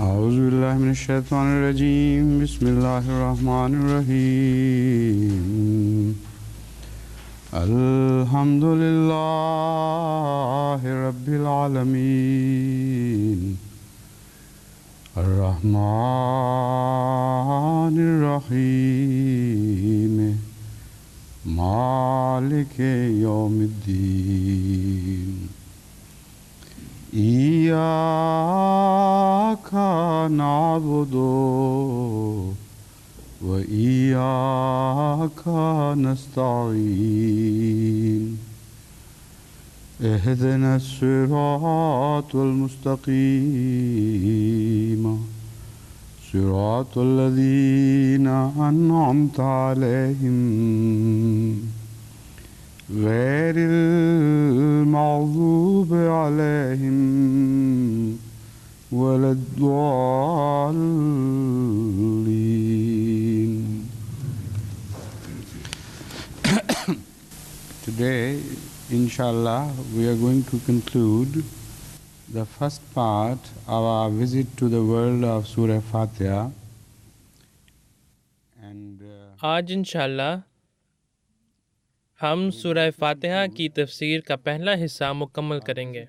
أعوذ بالله من الشيطان الرجيم بسم الله الرحمن الرحيم الحمد لله رب العالمين الرحمن الرحيم مالك يوم الدين إياك نعبد وإياك نستعين اهدنا الصراط المستقيم صراط الذين أنعمت عليهم غير المغضوب عليهم ولا الضالين. Today, inshallah, we are going to conclude the first part of our visit to the world of Surah Fatiha. And آج انشاءاللہ ہم سورہ فاتحہ کی تفسیر کا پہلا حصہ مکمل کریں گے،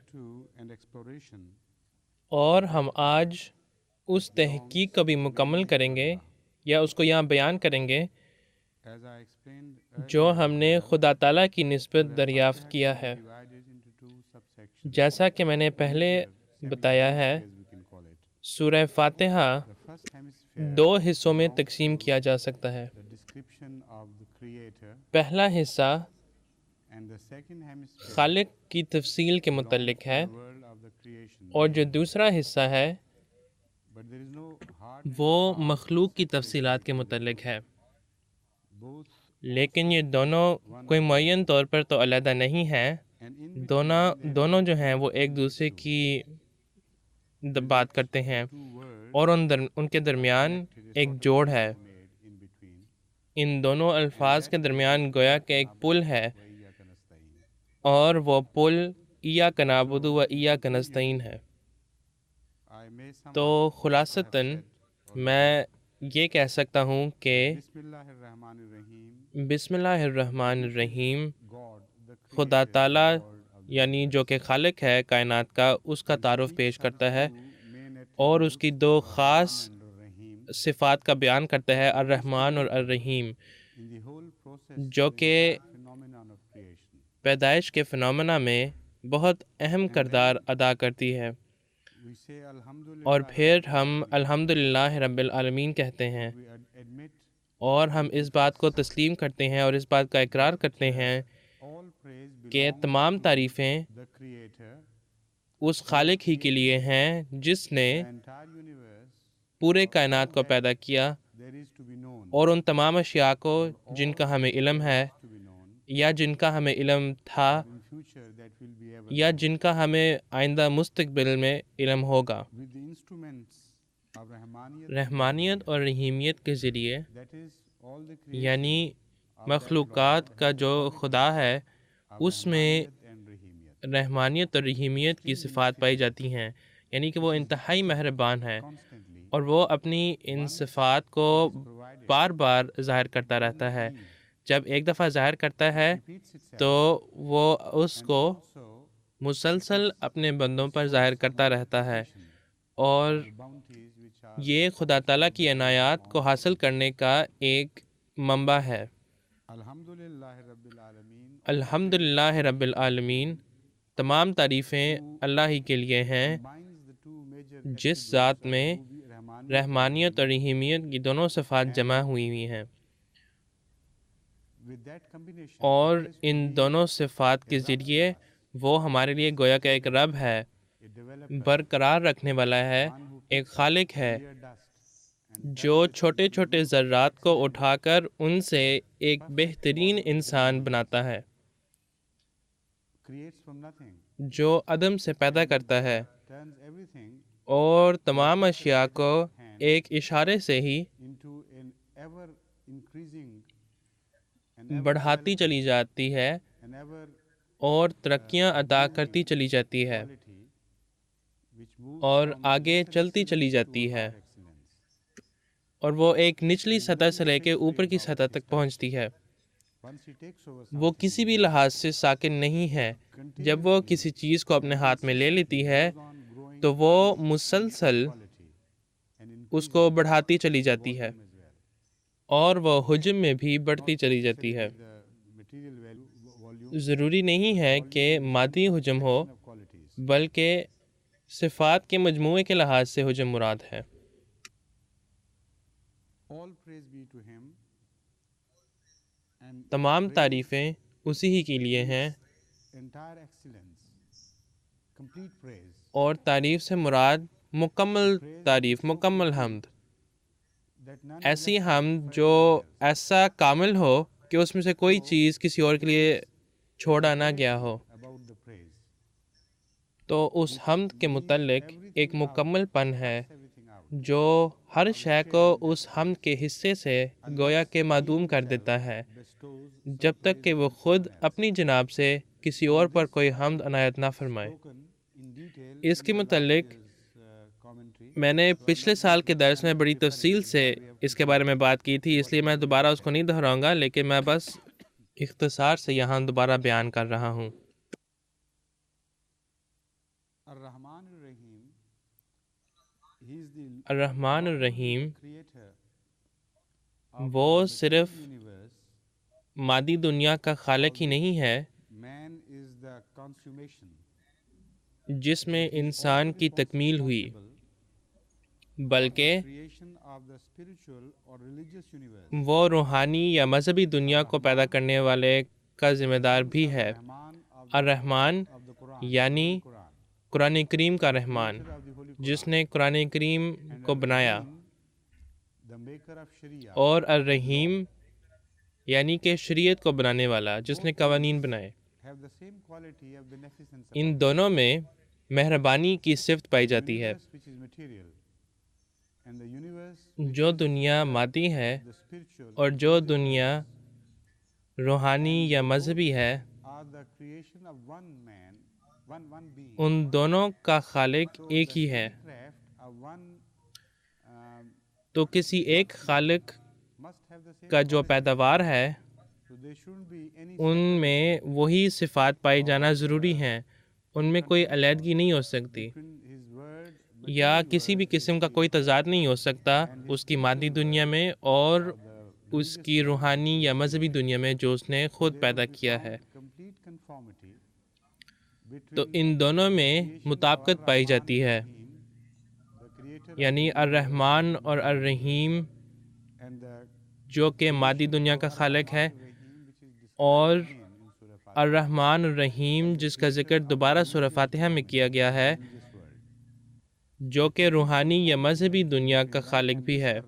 اور ہم آج اس تحقیق کو بھی مکمل کریں گے یا اس کو یہاں بیان کریں گے جو ہم نے خدا تعالیٰ کی نسبت دریافت کیا ہے۔ جیسا کہ میں نے پہلے بتایا ہے، سورہ فاتحہ دو حصوں میں تقسیم کیا جا سکتا ہے۔ پہلا حصہ خالق کی تفصیل کے متعلق ہے، اور جو دوسرا حصہ ہے وہ مخلوق کی تفصیلات کے متعلق ہے۔ لیکن یہ دونوں کوئی معین طور پر تو علیحدہ نہیں ہیں، دونوں جو ہیں وہ ایک دوسرے کی بات کرتے ہیں، اور ان کے درمیان ایک جوڑ ہے۔ ان دونوں الفاظ کے درمیان گویا کہ ایک پل ہے، اور وہ پل ایاک نعبد و ایاک نستعین ہے۔ تو خلاصتاً میں یہ کہہ سکتا ہوں کہ بسم اللہ الرحمن الرحیم خدا تعالیٰ یعنی جو کہ خالق ہے کائنات کا، اس کا تعارف پیش کرتا ہے، اور اس کی دو خاص صفات کا بیان کرتا ہے، الرحمن اور الرحیم، جو کہ پیدائش کے فنامنا میں بہت اہم کردار ادا کرتی ہے۔ اور پھر ہم الحمدللہ رب العالمین کہتے ہیں، اور ہم اس بات کو تسلیم کرتے ہیں اور اس بات کا اقرار کرتے ہیں کہ تمام تعریفیں اس خالق ہی کے لیے ہیں جس نے پورے کائنات کو پیدا کیا، اور ان تمام اشیاء کو جن کا ہمیں علم ہے، یا جن کا ہمیں علم تھا، یا جن کا ہمیں آئندہ مستقبل میں علم ہوگا، رحمانیت اور رحیمیت کے ذریعے، یعنی مخلوقات کا جو خدا ہے اس میں رحمانیت اور رحیمیت کی صفات پائی جاتی ہیں، یعنی کہ وہ انتہائی مہربان ہے، اور وہ اپنی ان صفات کو بار بار ظاہر کرتا رہتا ہے۔ جب ایک دفعہ ظاہر کرتا ہے تو وہ اس کو مسلسل اپنے بندوں پر ظاہر کرتا رہتا ہے، اور یہ خدا تعالیٰ کی عنایات کو حاصل کرنے کا ایک منبع ہے۔ الحمدللہ رب العالمین، تمام تعریفیں اللہ ہی کے لیے ہیں جس ذات میں رحمانیت اور رحیمیت کی دونوں صفات جمع ہوئی ہیں، اور ان دونوں صفات کے ذریعے وہ ہمارے لیے گویا کہ ایک رب ہے، برقرار رکھنے والا ہے، ایک خالق ہے جو چھوٹے چھوٹے ذرات کو اٹھا کر ان سے ایک بہترین انسان بناتا ہے، جو عدم سے پیدا کرتا ہے، اور تمام اشیاء کو ایک اشارے سے ہی بڑھاتی چلی جاتی ہے اور ترقیاں عطا کرتی چلی جاتی ہے۔ اور آگے چلتی چلی جاتی ہے، اور وہ ایک نچلی سطح سے لے کے اوپر کی سطح تک پہنچتی ہے۔ وہ کسی بھی لحاظ سے ساکن نہیں ہے۔ جب وہ کسی چیز کو اپنے ہاتھ میں لے لیتی ہے تو وہ مسلسل اس کو بڑھاتی چلی جاتی ہے، اور وہ حجم میں بھی بڑھتی چلی جاتی ہے۔ ضروری نہیں ہے کہ مادی حجم ہو، بلکہ صفات کے مجموعے کے لحاظ سے حجم مراد ہے۔ تمام تعریفیں اسی ہی کے لیے ہیں، اور تعریف سے مراد مکمل تعریف، مکمل حمد، ایسی حمد جو ایسا کامل ہو کہ اس میں سے کوئی چیز کسی اور کے لیے چھوڑا نہ گیا ہو۔ تو اس حمد کے متعلق ایک مکمل پن ہے جو ہر شے کو اس حمد کے حصے سے گویا کہ معدوم کر دیتا ہے، جب تک کہ وہ خود اپنی جناب سے کسی اور پر کوئی حمد عنایت نہ فرمائے۔ اس کے متعلق میں نے پچھلے سال کے درس میں بڑی تفصیل سے اس کے بارے میں بات کی تھی، اس لیے میں دوبارہ اس کو نہیں دہراؤں گا، لیکن میں بس اختصار سے یہاں دوبارہ بیان کر رہا ہوں۔ الرحمن الرحیم وہ صرف مادی دنیا کا خالق ہی نہیں ہے جس میں انسان کی تکمیل ہوئی، بلکہ وہ روحانی یا مذہبی دنیا کو پیدا کرنے والے کا ذمہ دار بھی ہے۔ الرحمن یعنی قرآن کریم کا رحمان، جس نے قرآن کریم کو بنایا، اور الرحیم یعنی کہ شریعت کو بنانے والا، جس نے قوانین بنائے۔ ان دونوں میں مہربانی کی صفت پائی جاتی ہے۔ جو دنیا مادی ہے اور جو دنیا روحانی یا مذہبی ہے، ان دونوں کا خالق ایک ہی ہے۔ تو کسی ایک خالق کا جو پیداوار ہے، ان میں وہی صفات پائی جانا ضروری ہیں، ان میں کوئی علیحدگی نہیں ہو سکتی، یا کسی بھی قسم کا کوئی تضاد نہیں ہو سکتا اس کی مادی دنیا میں اور اس کی روحانی یا مذہبی دنیا میں جو اس نے خود پیدا کیا ہے۔ تو ان دونوں میں مطابقت پائی جاتی ہے، یعنی الرحمن اور الرحیم جو کہ مادی دنیا کا خالق ہے، اور الرحمن الرحیم جس کا ذکر دوبارہ سورہ فاتحہ میں کیا گیا ہے، جو کہ روحانی یا مذہبی دنیا کا خالق بھی ہے۔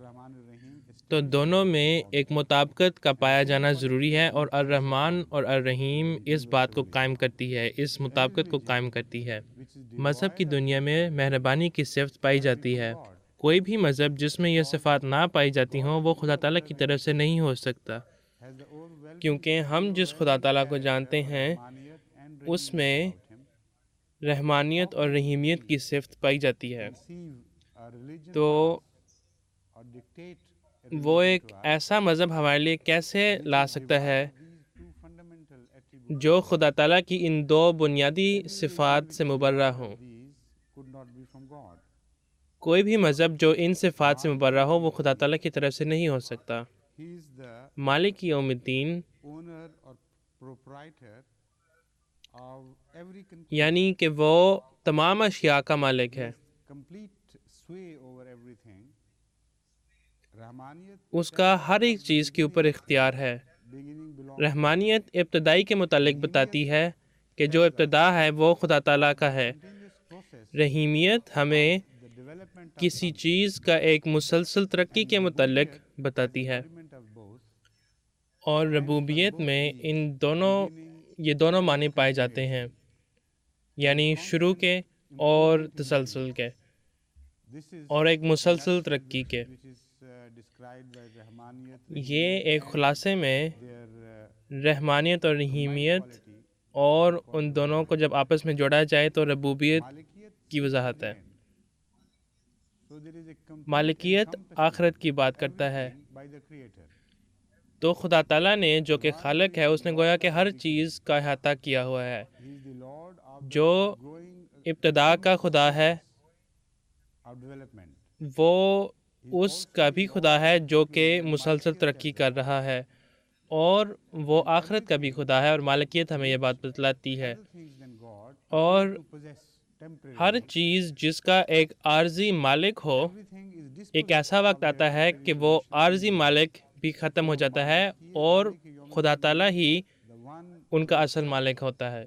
تو دونوں میں ایک مطابقت کا پایا جانا ضروری ہے، اور الرحمن اور الرحیم اس بات کو قائم کرتی ہے، اس مطابقت کو قائم کرتی ہے۔ مذہب کی دنیا میں مہربانی کی صفت پائی جاتی ہے۔ کوئی بھی مذہب جس میں یہ صفات نہ پائی جاتی ہوں وہ خدا تعالیٰ کی طرف سے نہیں ہو سکتا، کیونکہ ہم جس خدا تعالیٰ کو جانتے ہیں اس میں رحمانیت اور رحیمیت کی صفت پائی جاتی ہے۔ تو وہ ایک ایسا مذہب ہمارے لیے کیسے لا سکتا ہے جو خدا تعالیٰ کی ان دو بنیادی صفات سے مبرہ ہوں؟ کوئی بھی مذہب جو ان صفات سے مبرہ ہو وہ خدا تعالیٰ کی طرف سے نہیں ہو سکتا۔ مالک یوم الدین یعنی کہ وہ تمام اشیاء کا مالک ہے، اس کا ہر ایک چیز کے اوپر اختیار ہے۔ رحمانیت ابتدائی کے متعلق بتاتی ہے کہ جو ابتدا ہے وہ خدا تعالیٰ کا ہے۔ رحیمیت ہمیں کسی چیز کا ایک مسلسل ترقی کے متعلق بتاتی ہے، اور ربوبیت میں یہ دونوں معنی پائے جاتے ہیں، یعنی شروع کے اور تسلسل کے، اور ایک مسلسل ترقی کے۔ یہ ایک خلاصے میں رحمانیت اور رحیمیت، اور ان دونوں کو جب آپس میں جوڑا جائے تو ربوبیت کی وضاحت ہے۔ مالکیت آخرت کی بات کرتا ہے، تو خدا تعالیٰ نے جو کہ خالق ہے اس نے گویا کہ ہر چیز کا احاطہ کیا ہوا ہے۔ جو ابتدا کا خدا ہے وہ اس کا بھی خدا ہے جو کہ مسلسل ترقی کر رہا ہے، اور وہ آخرت کا بھی خدا ہے، اور مالکیت ہمیں یہ بات بتلاتی ہے۔ اور ہر چیز جس کا ایک عارضی مالک ہو، ایک ایسا وقت آتا ہے کہ وہ عارضی مالک بھی ختم ہو جاتا ہے اور خدا تعالیٰ ہی ان کا اصل مالک ہوتا ہے۔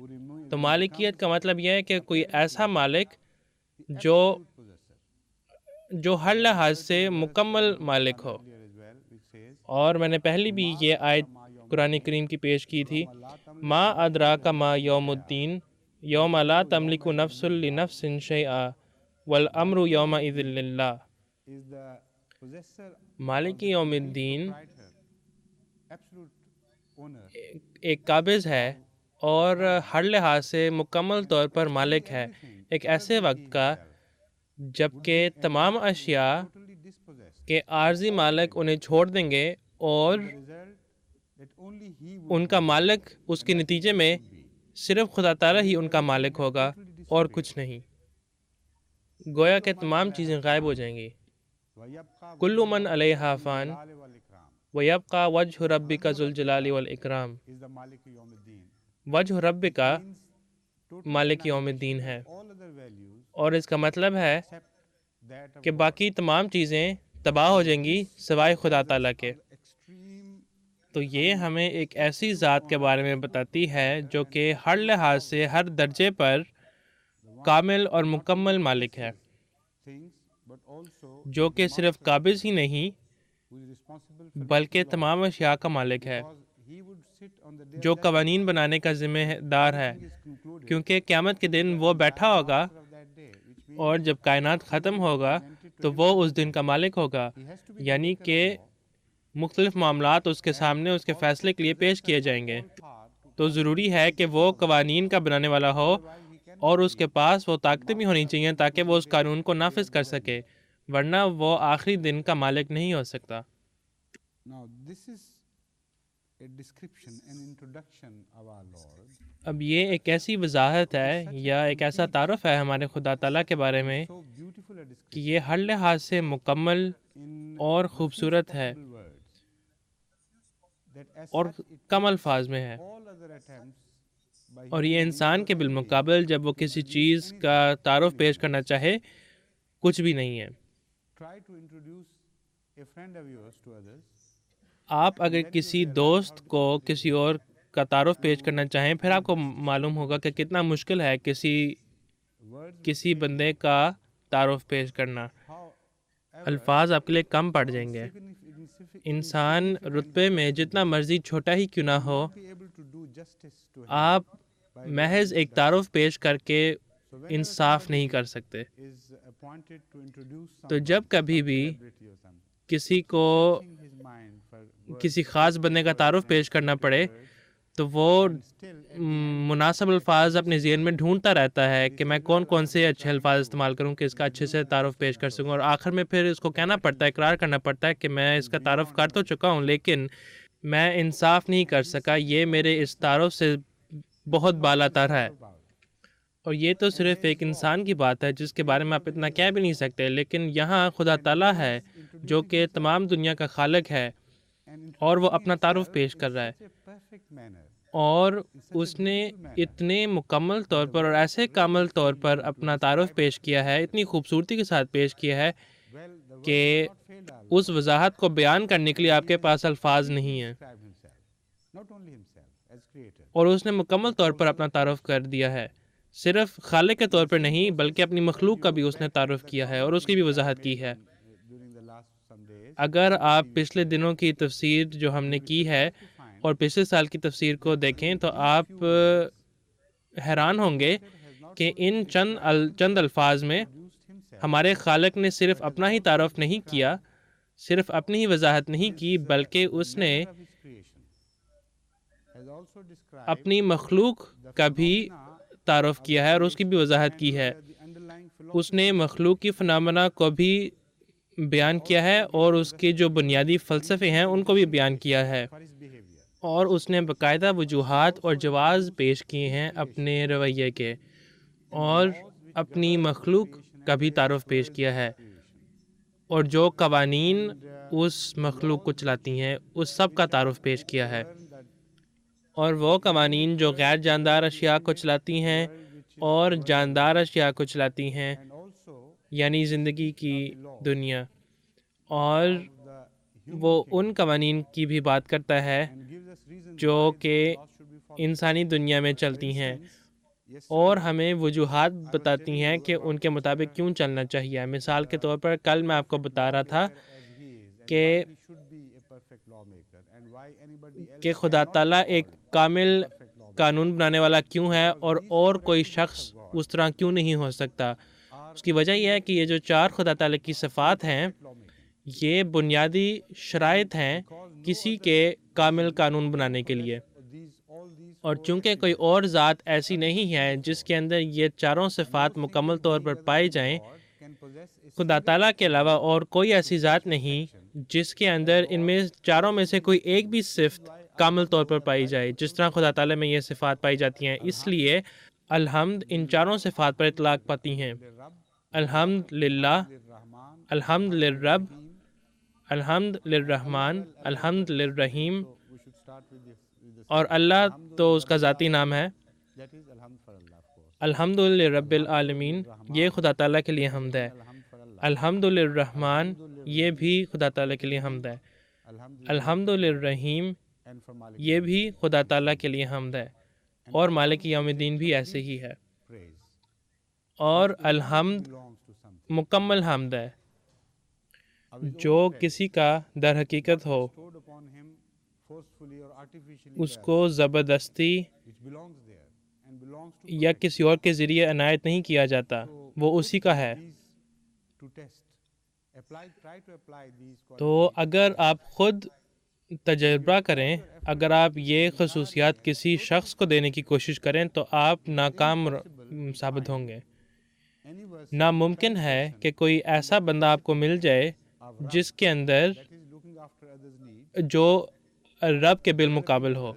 تو مالکیت کا مطلب یہ ہے کہ کوئی ایسا مالک جو ہر لحاظ سے مکمل مالک ہو۔ اور میں نے پہلی بھی یہ آیت قرآن کریم کی پیش کی تھی، ما ادراک ما یوم الدین یوم لا تملک نفس لنفس شیئا والامر یومئذ للہ۔ مالک یوم الدین ایک قابض ہے اور ہر لحاظ سے مکمل طور پر مالک ہے، ایک ایسے وقت کا جبکہ تمام اشیاء کے عارضی مالک انہیں چھوڑ دیں گے اور ان کا مالک اس کے نتیجے میں صرف خدا تعالیٰ ہی ان کا مالک ہوگا اور کچھ نہیں۔ گویا کہ تمام چیزیں غائب ہو جائیں گی۔ کل من علیہا فان وَيَبْقَى وَجْهُ رَبِّكَ ذُو الْجَلَالِ وَالْإِكْرَامِ۔ وجہ رب کا مالک یوم الدین ہے، اور اس کا مطلب ہے کہ باقی تمام چیزیں تباہ ہو جائیں گی سوائے خدا تعالیٰ کے۔ تو یہ ہمیں ایک ایسی ذات کے بارے میں بتاتی ہے جو کہ ہر لحاظ سے ہر درجے پر کامل اور مکمل مالک ہے، جو کہ صرف قابض ہی نہیں بلکہ تمام اشیاء کا مالک ہے، جو قوانین بنانے کا ذمہ دار ہے، کیونکہ قیامت کے دن وہ بیٹھا ہوگا اور جب کائنات ختم ہوگا تو وہ اس دن کا مالک ہوگا، یعنی کہ مختلف معاملات اس کے سامنے اس کے فیصلے کے لیے پیش کیے جائیں گے۔ تو ضروری ہے کہ وہ قوانین کا بنانے والا ہو اور اس کے پاس وہ طاقتیں بھی ہونی چاہیے تاکہ وہ اس قانون کو نافذ کر سکے، ورنہ وہ آخری دن کا مالک نہیں ہو سکتا۔ اب یہ ایک ایسی وضاحت ہے یا ایک ایسا تعارف ہے ہمارے خدا تعالیٰ کے بارے میں کہ یہ ہر لحاظ سے مکمل اور خوبصورت ہے اور کم الفاظ میں ہے، اور یہ انسان کے بالمقابل جب وہ کسی چیز کا تعارف پیش کرنا چاہے کچھ بھی نہیں ہے۔ آپ اگر کسی دوست کو کسی اور کا تعارف پیش کرنا چاہیں، پھر آپ کو معلوم ہوگا کہ کتنا مشکل ہے کسی بندے کا تعارف پیش کرنا، الفاظ آپ کے لیے کم پڑ جائیں گے۔ انسان رتبے میں جتنا مرضی چھوٹا ہی کیوں نہ ہو، آپ محض ایک تعارف پیش کر کے انصاف نہیں کر سکتے۔ تو جب کبھی بھی کسی کو کسی خاص بندے کا تعارف پیش کرنا پڑے تو وہ مناسب الفاظ اپنے ذہن میں ڈھونڈتا رہتا ہے کہ میں کون سے اچھے الفاظ استعمال کروں کہ اس کا اچھے سے تعارف پیش کر سکوں، اور آخر میں پھر اس کو کہنا پڑتا ہے، اقرار کرنا پڑتا ہے کہ میں اس کا تعارف کر تو چکا ہوں لیکن میں انصاف نہیں کر سکا، یہ میرے اس تعارف سے بہت بالا تر ہے۔ اور یہ تو صرف ایک انسان کی بات ہے جس کے بارے میں آپ اتنا کہہ بھی نہیں سکتے، لیکن یہاں خدا تعالیٰ ہے جو کہ تمام دنیا کا خالق ہے اور وہ اپنا تعارف پیش کر رہا ہے، اور اس نے اتنے مکمل طور پر اور ایسے کامل طور پر اپنا تعارف پیش کیا ہے، اتنی خوبصورتی کے ساتھ پیش کیا ہے کہ اس وضاحت کو بیان کرنے کے لیے آپ کے پاس الفاظ نہیں ہیں، اور اس نے مکمل طور پر اپنا تعارف کر دیا ہے، صرف خالق کے طور پر نہیں بلکہ اپنی مخلوق کا بھی اس نے تعارف کیا ہے اور اس کی بھی وضاحت کی ہے۔ اگر آپ پچھلے دنوں کی تفسیر جو ہم نے کی ہے اور پچھلے سال کی تفسیر کو دیکھیں تو آپ حیران ہوں گے کہ ان چند الفاظ میں ہمارے خالق نے صرف اپنا ہی تعارف نہیں کیا، صرف اپنی ہی وضاحت نہیں کی، بلکہ اس نے اپنی مخلوق کا بھی تعارف کیا ہے اور اس کی بھی وضاحت کی ہے۔ اس نے مخلوق کی فنامنا کو بھی بیان کیا ہے اور اس کے جو بنیادی فلسفے ہیں ان کو بھی بیان کیا ہے، اور اس نے باقاعدہ وجوہات اور جواز پیش کیے ہیں اپنے رویے کے، اور اپنی مخلوق کا بھی تعارف پیش کیا ہے، اور جو قوانین اس مخلوق کو چلاتی ہیں اس سب کا تعارف پیش کیا ہے، اور وہ قوانین جو غیر جاندار اشیاء کو چلاتی ہیں اور جاندار اشیاء کو چلاتی ہیں، یعنی زندگی کی دنیا، اور وہ ان قوانین کی بھی بات کرتا ہے جو کہ انسانی دنیا میں چلتی ہیں، اور ہمیں وجوہات بتاتی ہیں کہ ان کے مطابق کیوں چلنا چاہیے۔ مثال کے طور پر کل میں آپ کو بتا رہا تھا کہ خدا تعالیٰ ایک کامل قانون بنانے والا کیوں ہے اور کوئی شخص اس طرح کیوں نہیں ہو سکتا۔ اس کی وجہ یہ ہے کہ یہ جو 4 خدا تعالیٰ کی صفات ہیں یہ بنیادی شرائط ہیں کسی کے کامل قانون بنانے کے لیے، اور چونکہ کوئی اور ذات ایسی نہیں ہے جس کے اندر یہ چاروں صفات مکمل طور پر پائی جائیں، خدا تعالیٰ کے علاوہ اور کوئی ایسی ذات نہیں جس کے اندر ان میں چاروں میں سے کوئی ایک بھی صفت کامل طور پر پائی جائے جس طرح خدا تعالیٰ میں یہ صفات پائی جاتی ہیں۔ اس لیے الحمد ان چاروں صفات پر اطلاق پاتی ہیں، الحمد للہ، الحمد للرب، الحمد للرحمن، الحمد للرحیم، اور اللہ تو اس کا ذاتی نام ہے، الحمد لرب العالمین، یہ خدا تعالیٰ کے لیے حمد ہے، الحمد للرحمن، یہ بھی خدا تعالیٰ کے لیے حمد ہے، الحمد للرحیم، یہ بھی خدا تعالیٰ کے لیے حمد ہے، اور مالک یوم الدین بھی ایسے ہی ہے، اور الحمد مکمل حمد ہے جو کسی کا در حقیقت ہو، اس کو زبردستی یا کسی اور کے ذریعے عنایت نہیں کیا جاتا، وہ اسی کا ہے۔ تو اگر آپ خود تجربہ کریں، اگر آپ یہ خصوصیات کسی شخص کو دینے کی کوشش کریں تو آپ ناکام ثابت ہوں گے۔ ناممکن ہے کہ کوئی ایسا بندہ آپ کو مل جائے جس کے اندر جو رب کے بالمقابل ہو،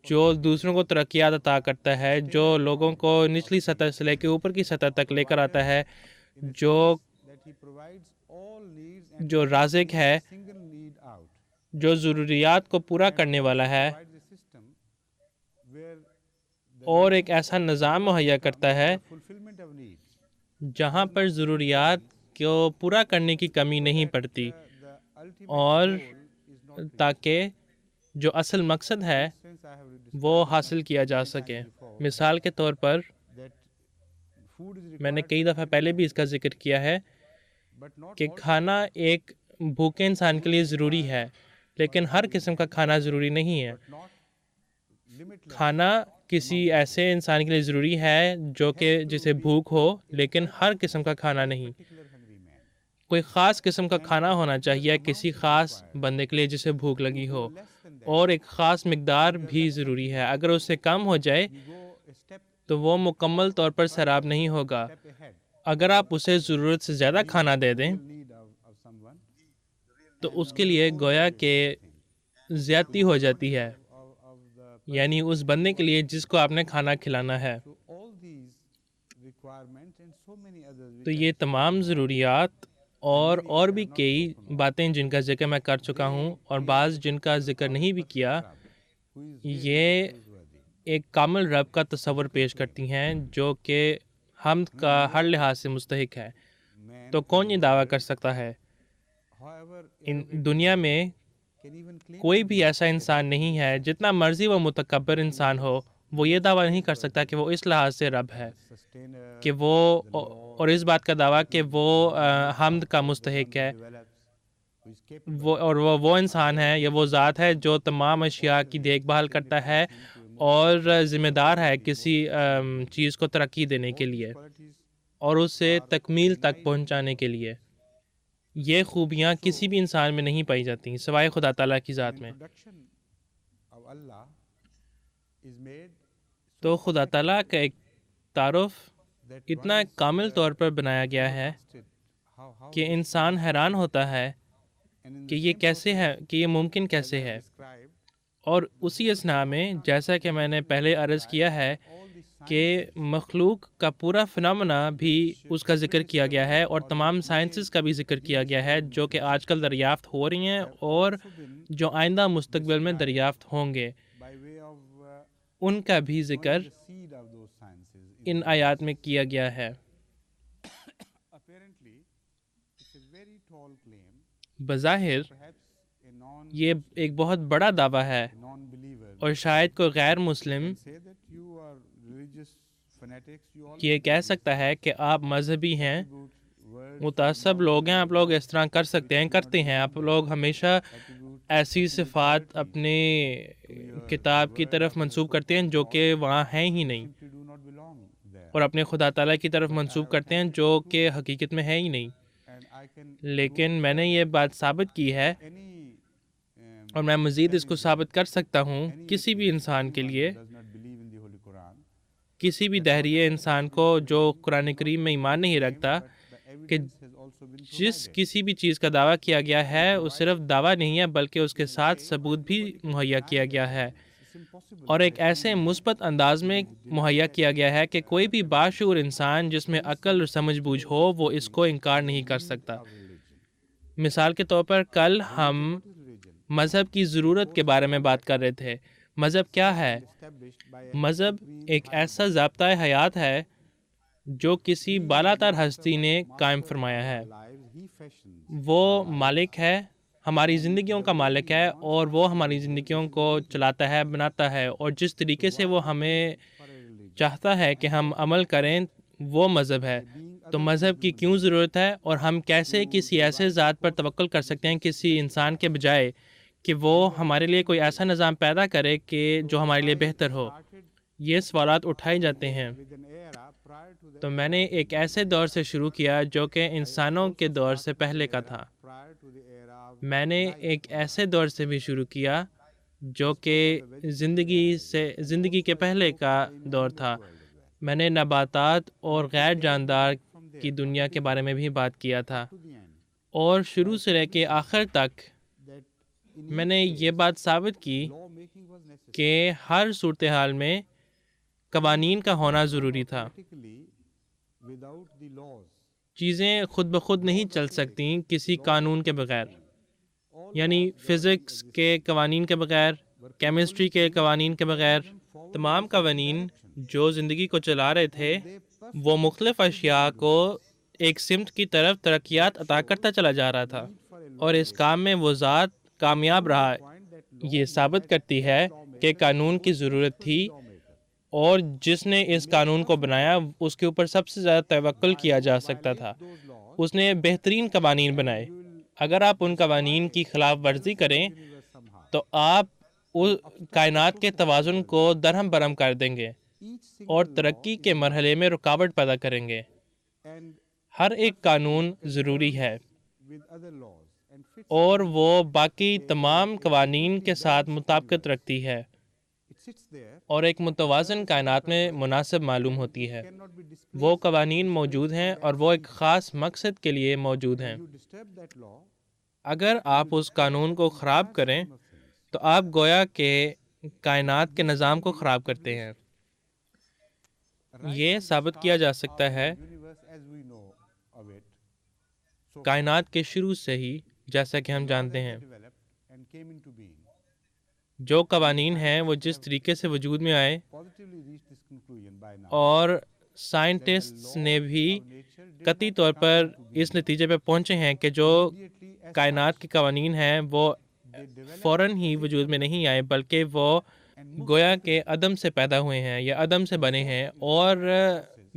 جو دوسروں کو ترقیات عطا کرتا ہے، جو لوگوں کو نچلی سطح سے لے کے اوپر کی سطح تک لے کر آتا ہے، جو رازق ہے، جو ضروریات کو پورا کرنے والا ہے، اور ایک ایسا نظام مہیا کرتا ہے جہاں پر ضروریات کو پورا کرنے کی کمی نہیں پڑتی، اور تاکہ جو اصل مقصد ہے وہ حاصل کیا جا سکے۔ مثال کے طور پر میں نے کئی دفعہ پہلے بھی اس کا ذکر کیا ہے کہ کھانا ایک بھوکے انسان کے لیے ضروری ہے، لیکن ہر قسم کا کھانا ضروری نہیں ہے۔ کھانا کسی ایسے انسان کے لیے ضروری ہے جو کہ جسے بھوک ہو، لیکن ہر قسم کا کھانا نہیں۔ کوئی خاص قسم کا کھانا ہونا چاہیے کسی خاص بندے کے لیے جسے بھوک لگی ہو، اور ایک خاص مقدار بھی ضروری ہے۔ اگر اس سے کم ہو جائے تو وہ مکمل طور پر سیراب نہیں ہوگا۔ اگر آپ اسے ضرورت سے زیادہ کھانا دے دیں تو اس کے لیے گویا کہ زیادتی ہو جاتی ہے، یعنی اس بندے کے لیے جس کو آپ نے کھانا کھلانا ہے۔ تو یہ تمام ضروریات اور بھی کئی باتیں جن کا ذکر میں کر چکا ہوں، اور بعض جن کا ذکر نہیں بھی کیا، یہ ایک کامل رب کا تصور پیش کرتی ہیں جو کہ حمد کا ہر لحاظ سے مستحق ہے۔ تو کون یہ دعویٰ کر سکتا ہے؟ دنیا میں کوئی بھی ایسا انسان نہیں ہے، جتنا مرضی وہ متکبر انسان ہو، وہ یہ دعویٰ نہیں کر سکتا کہ وہ اس لحاظ سے رب ہے، کہ وہ اور اس بات کا دعویٰ کہ وہ حمد کا مستحق ہے، وہ انسان ہے یا وہ ذات ہے جو تمام اشیاء کی دیکھ بھال کرتا ہے اور ذمہ دار ہے کسی چیز کو ترقی دینے کے لیے اور اسے تکمیل تک پہنچانے کے لیے۔ یہ خوبیاں کسی بھی انسان میں نہیں پائی جاتی سوائے خدا تعالیٰ کی ذات میں۔ تو خدا تعالیٰ کا ایک تعارف اتنا کامل طور پر بنایا گیا ہے کہ انسان حیران ہوتا ہے کہ یہ کیسے ہے، کہ یہ ممکن کیسے ہے۔ اور اسی اثناء میں جیسا کہ میں نے پہلے عرض کیا ہے کہ مخلوق کا پورا فنامنا بھی اس کا ذکر کیا گیا ہے، اور تمام سائنسز کا بھی ذکر کیا گیا ہے جو کہ آج کل دریافت ہو رہی ہیں اور جو آئندہ مستقبل میں دریافت ہوں گے، ان کا بھی ذکر ان آیات میں کیا گیا ہے۔ بظاہر یہ ایک بہت بڑا دعویٰ ہے، اور شاید کوئی غیر مسلم یہ کہہ سکتا ہے کہ آپ مذہبی ہیں، متعصب لوگ ہیں، آپ لوگ اس طرح کر سکتے ہیں، کرتے ہیں، آپ لوگ ہمیشہ ایسی صفات اپنے کتاب کی طرف منسوب کرتے ہیں جو کہ وہاں ہیں ہی نہیں، اور اپنے خدا تعالیٰ کی طرف منسوب کرتے ہیں جو کہ حقیقت میں ہے ہی نہیں۔ لیکن میں نے یہ بات ثابت کی ہے، اور میں مزید اس کو ثابت کر سکتا ہوں کسی بھی انسان کے لیے، کسی بھی دہریے انسان کو جو قرآن کریم میں ایمان نہیں رکھتا، کہ جس کسی بھی چیز کا دعویٰ کیا گیا ہے وہ صرف دعویٰ نہیں ہے بلکہ اس کے ساتھ ثبوت بھی مہیا کیا گیا ہے، اور ایک ایسے مثبت انداز میں مہیا کیا گیا ہے کہ کوئی بھی باشعور انسان جس میں عقل اور سمجھ بوجھ ہو وہ اس کو انکار نہیں کر سکتا۔ مثال کے طور پر کل ہم مذہب کی ضرورت کے بارے میں بات کر رہے تھے۔ مذہب کیا ہے؟ مذہب ایک ایسا ضابطۂ حیات ہے جو کسی بالاتر ہستی نے قائم فرمایا ہے۔ وہ مالک ہے، ہماری زندگیوں کا مالک ہے، اور وہ ہماری زندگیوں کو چلاتا ہے، بناتا ہے، اور جس طریقے سے وہ ہمیں چاہتا ہے کہ ہم عمل کریں وہ مذہب ہے۔ تو مذہب کی کیوں ضرورت ہے، اور ہم کیسے کسی ایسے ذات پر توکل کر سکتے ہیں کسی انسان کے بجائے کہ وہ ہمارے لیے کوئی ایسا نظام پیدا کرے کہ جو ہمارے لیے بہتر ہو؟ یہ سوالات اٹھائے جاتے ہیں۔ تو میں نے ایک ایسے دور سے شروع کیا جو کہ انسانوں کے دور سے پہلے کا تھا۔ میں نے ایک ایسے دور سے بھی شروع کیا جو کہ زندگی کے پہلے کا دور تھا۔ میں نے نباتات اور غیر جاندار کی دنیا کے بارے میں بھی بات کیا تھا، اور شروع سے لے کے آخر تک میں نے یہ بات ثابت کی کہ ہر صورتحال میں قوانین کا ہونا ضروری تھا۔ چیزیں خود بخود نہیں چل سکتی کسی قانون کے بغیر، یعنی فزکس کے قوانین کے بغیر، کیمسٹری کے قوانین کے بغیر۔ تمام قوانین جو زندگی کو چلا رہے تھے وہ مختلف اشیاء کو ایک سمت کی طرف ترقیات عطا کرتا چلا جا رہا تھا، اور اس کام میں وہ ذات کامیاب رہا۔ یہ ثابت کرتی ہے کہ قانون کی ضرورت تھی، اور جس نے اس قانون کو بنایا اس کے اوپر سب سے زیادہ توکل کیا جا سکتا تھا۔ اس نے بہترین قوانین بنائے۔ اگر آپ ان قوانین کی خلاف ورزی کریں تو آپ کائنات کے توازن کو درہم برہم کر دیں گے اور ترقی کے مرحلے میں رکاوٹ پیدا کریں گے۔ ہر ایک قانون ضروری ہے، اور وہ باقی تمام قوانین کے ساتھ مطابقت رکھتی ہے، اور ایک متوازن کائنات میں مناسب معلوم ہوتی ہے۔ وہ قوانین موجود ہیں اور وہ ایک خاص مقصد کے لیے موجود ہیں۔ اگر آپ اس قانون کو خراب کریں تو آپ گویا کہ کائنات کے نظام کو خراب کرتے ہیں۔ یہ ثابت کیا جا سکتا ہے کائنات کے شروع سے ہی، جیسا کہ ہم جانتے ہیں، جو قوانین ہیں وہ جس طریقے سے وجود میں آئے، اور سائنٹسٹس نے بھی قطعی طور پر اس نتیجے پہ پہنچے ہیں کہ جو کائنات کے قوانین ہیں وہ فوراً ہی وجود میں نہیں آئے، بلکہ وہ گویا کہ عدم سے پیدا ہوئے ہیں یا عدم سے بنے ہیں، اور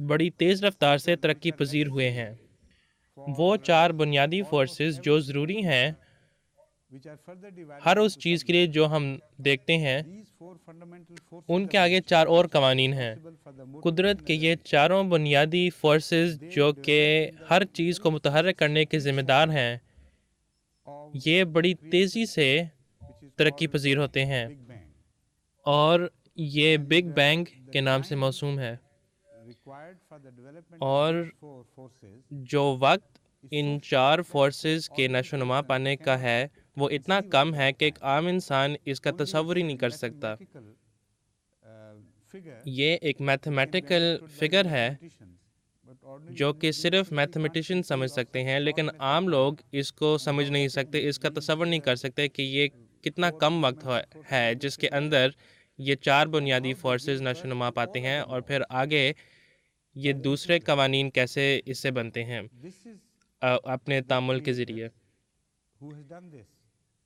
بڑی تیز رفتار سے ترقی پذیر ہوئے ہیں۔ وہ چار بنیادی فورسز جو ضروری ہیں ہر اس چیز کے لیے جو ہم دیکھتے ہیں، ان کے آگے چار اور قوانین ہیں۔ قدرت کے یہ چاروں بنیادی فورسز جو کہ ہر چیز کو متحرک کرنے کے ذمہ دار ہیں، یہ بڑی تیزی سے ترقی پذیر ہوتے ہیں، اور یہ بگ بینگ کے نام سے موسوم ہے۔ اور جو وقت ان 4 فورسز کے نشو و نما پانے کا ہے وہ اتنا کم ہے کہ ایک عام انسان اس کا تصور ہی نہیں کر سکتا. یہ ایک میتھمیٹیکل فگر ہے جو کہ صرف میتھمیٹیشین سمجھ سکتے ہیں، لیکن عام لوگ اس کو سمجھ نہیں سکتے، اس کا تصور نہیں کر سکتے کہ یہ کتنا کم وقت ہے جس کے اندر یہ 4 بنیادی فورسز نشو و نما پاتے ہیں، اور پھر آگے یہ دوسرے قوانین کیسے اس سے بنتے ہیں اپنے تعامل کے ذریعے.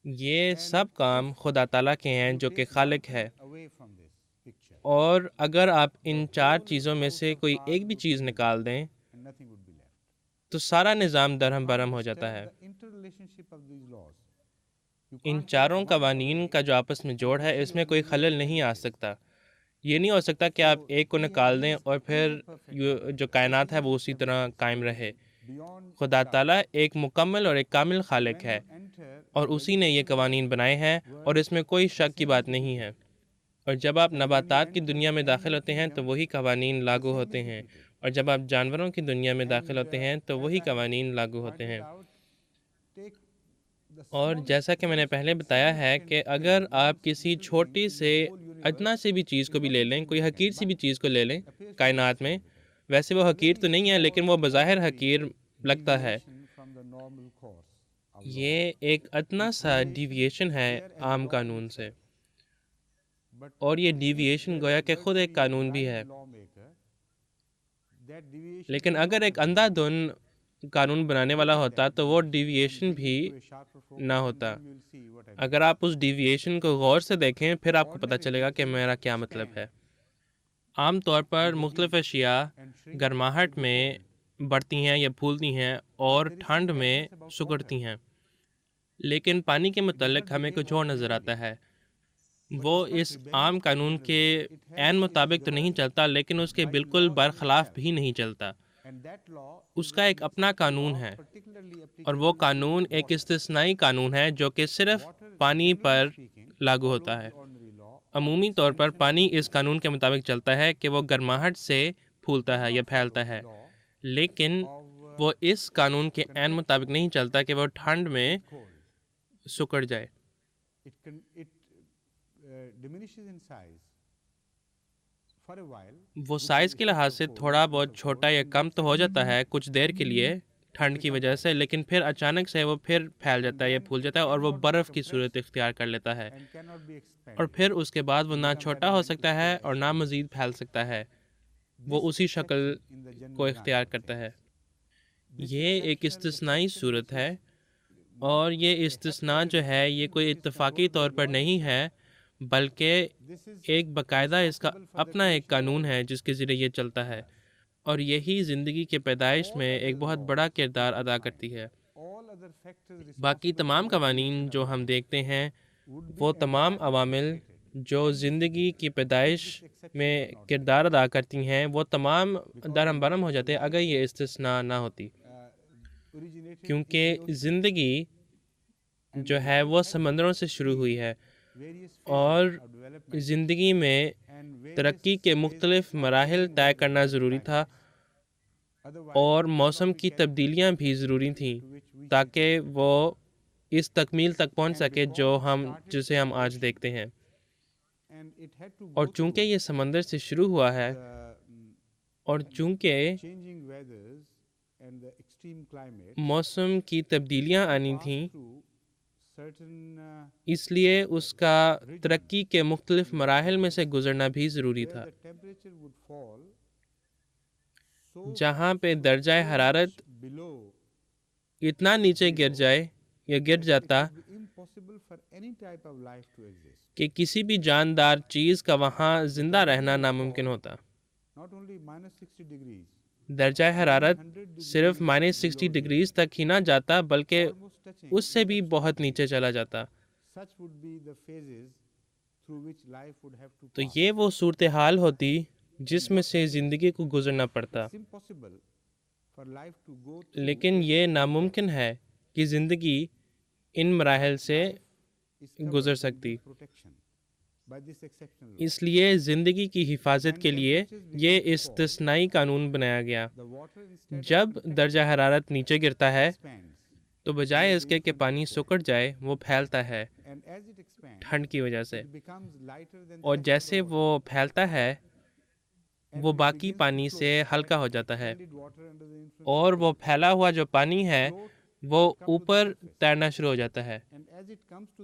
یہ سب کام خدا تعالیٰ کے ہیں جو کہ خالق ہے، اور اگر آپ ان 4 چیزوں میں سے کوئی ایک بھی چیز نکال دیں تو سارا نظام درہم برہم ہو جاتا ہے. ان 4 قوانین کا جو آپس میں جوڑ ہے اس میں کوئی خلل نہیں آ سکتا. یہ نہیں ہو سکتا کہ آپ ایک کو نکال دیں اور پھر جو کائنات ہے وہ اسی طرح قائم رہے. خدا تعالیٰ ایک مکمل اور ایک کامل خالق ہے، اور اسی نے یہ قوانین بنائے ہیں، اور اس میں کوئی شک کی بات نہیں ہے. اور جب آپ نباتات کی دنیا میں داخل ہوتے ہیں تو وہی قوانین لاگو ہوتے ہیں، اور جب آپ جانوروں کی دنیا میں داخل ہوتے ہیں تو وہی قوانین لاگو ہوتے ہیں. اور جیسا کہ میں نے پہلے بتایا ہے کہ اگر آپ کسی چھوٹی سے ادنا سے بھی چیز کو بھی لے لیں، کوئی حقیر سی بھی چیز کو لے لیں کائنات میں، ویسے وہ حقیر تو نہیں ہے لیکن وہ بظاہر حقیر لگتا ہے، یہ ایک ادنا سا ڈیویشن ہے عام قانون سے، اور یہ ڈیویشن گویا کہ خود ایک قانون بھی ہے. لیکن اگر ایک اندھا دھن قانون بنانے والا ہوتا تو وہ ڈیویشن بھی نہ ہوتا. اگر آپ اس ڈیویشن کو غور سے دیکھیں پھر آپ کو پتہ چلے گا کہ میرا کیا مطلب ہے. عام طور پر مختلف اشیاء گرماہٹ میں بڑھتی ہیں یا پھولتی ہیں اور ٹھنڈ میں سکڑتی ہیں، لیکن پانی کے متعلق ہمیں کچھ اور نظر آتا ہے. وہ اس عام قانون کے عین مطابق تو نہیں چلتا لیکن اس کے بالکل برخلاف بھی نہیں چلتا. اس کا ایک اپنا قانون ہے، اور وہ قانون ایک استثنائی قانون ہے جو کہ صرف پانی پر لاگو ہوتا ہے. عمومی طور پر پانی اس قانون کے مطابق چلتا ہے کہ وہ گرماہٹ سے پھولتا ہے یا پھیلتا ہے، لیکن وہ اس قانون کے عین مطابق نہیں چلتا کہ وہ ٹھنڈ میں سکڑ جائے. وہ سائز کے لحاظ سے تھوڑا بہت چھوٹا یا کم تو ہو جاتا ہے کچھ دیر کے لیے ٹھنڈ کی وجہ سے، لیکن پھر اچانک سے وہ پھر پھیل جاتا ہے یا پھول جاتا ہے اور وہ برف کی صورت اختیار کر لیتا ہے، اور پھر اس کے بعد وہ نہ چھوٹا ہو سکتا ہے اور نہ مزید پھیل سکتا ہے، وہ اسی شکل کو اختیار کرتا ہے. یہ ایک استثنائی صورت ہے، اور یہ استثناء جو ہے یہ کوئی اتفاقی طور پر نہیں ہے بلکہ ایک باقاعدہ اس کا اپنا ایک قانون ہے جس کے ذریعے یہ چلتا ہے، اور یہی زندگی کے پیدائش میں ایک بہت بڑا کردار ادا کرتی ہے. باقی تمام قوانین جو ہم دیکھتے ہیں وہ تمام عوامل جو زندگی کی پیدائش میں کردار ادا کرتی ہیں وہ تمام درہم برہم ہو جاتے اگر یہ استثناء نہ ہوتی، کیونکہ زندگی جو ہے وہ سمندروں سے شروع ہوئی ہے، اور زندگی میں ترقی کے مختلف مراحل طے کرنا ضروری تھا، اور موسم کی تبدیلیاں بھی ضروری تھیں تاکہ وہ اس تکمیل تک پہنچ سکے جسے ہم آج دیکھتے ہیں. اور چونکہ یہ سمندر سے شروع ہوا ہے اور چونکہ موسم کی تبدیلیاں آنی تھیں، اس لیے اس کا ترقی کے مختلف مراحل میں سے گزرنا بھی ضروری تھا. جہاں پہ درجہ حرارت اتنا نیچے گر جائے یا گر جاتا کہ کسی بھی جاندار چیز کا وہاں زندہ رہنا ناممکن ہوتا. درجہ حرارت صرف -60 ڈگریز تک ہی نہ جاتا بلکہ اس سے بھی بہت نیچے چلا جاتا. تو یہ وہ صورتحال ہوتی جس میں سے زندگی کو گزرنا پڑتا، لیکن یہ ناممکن ہے کہ زندگی ان مراحل سے گزر سکتی. اس لیے زندگی کی حفاظت کے لیے یہ استثنائی قانون بنایا گیا۔ جب درجہ حرارت نیچے گرتا ہے تو بجائے اس کے کہ پانی سکڑ جائے وہ پھیلتا ہے ٹھنڈ کی وجہ سے، اور جیسے وہ پھیلتا ہے وہ باقی پانی سے ہلکا ہو جاتا ہے، اور وہ پھیلا ہوا جو پانی ہے وہ اوپر تیرنا شروع ہو جاتا ہے،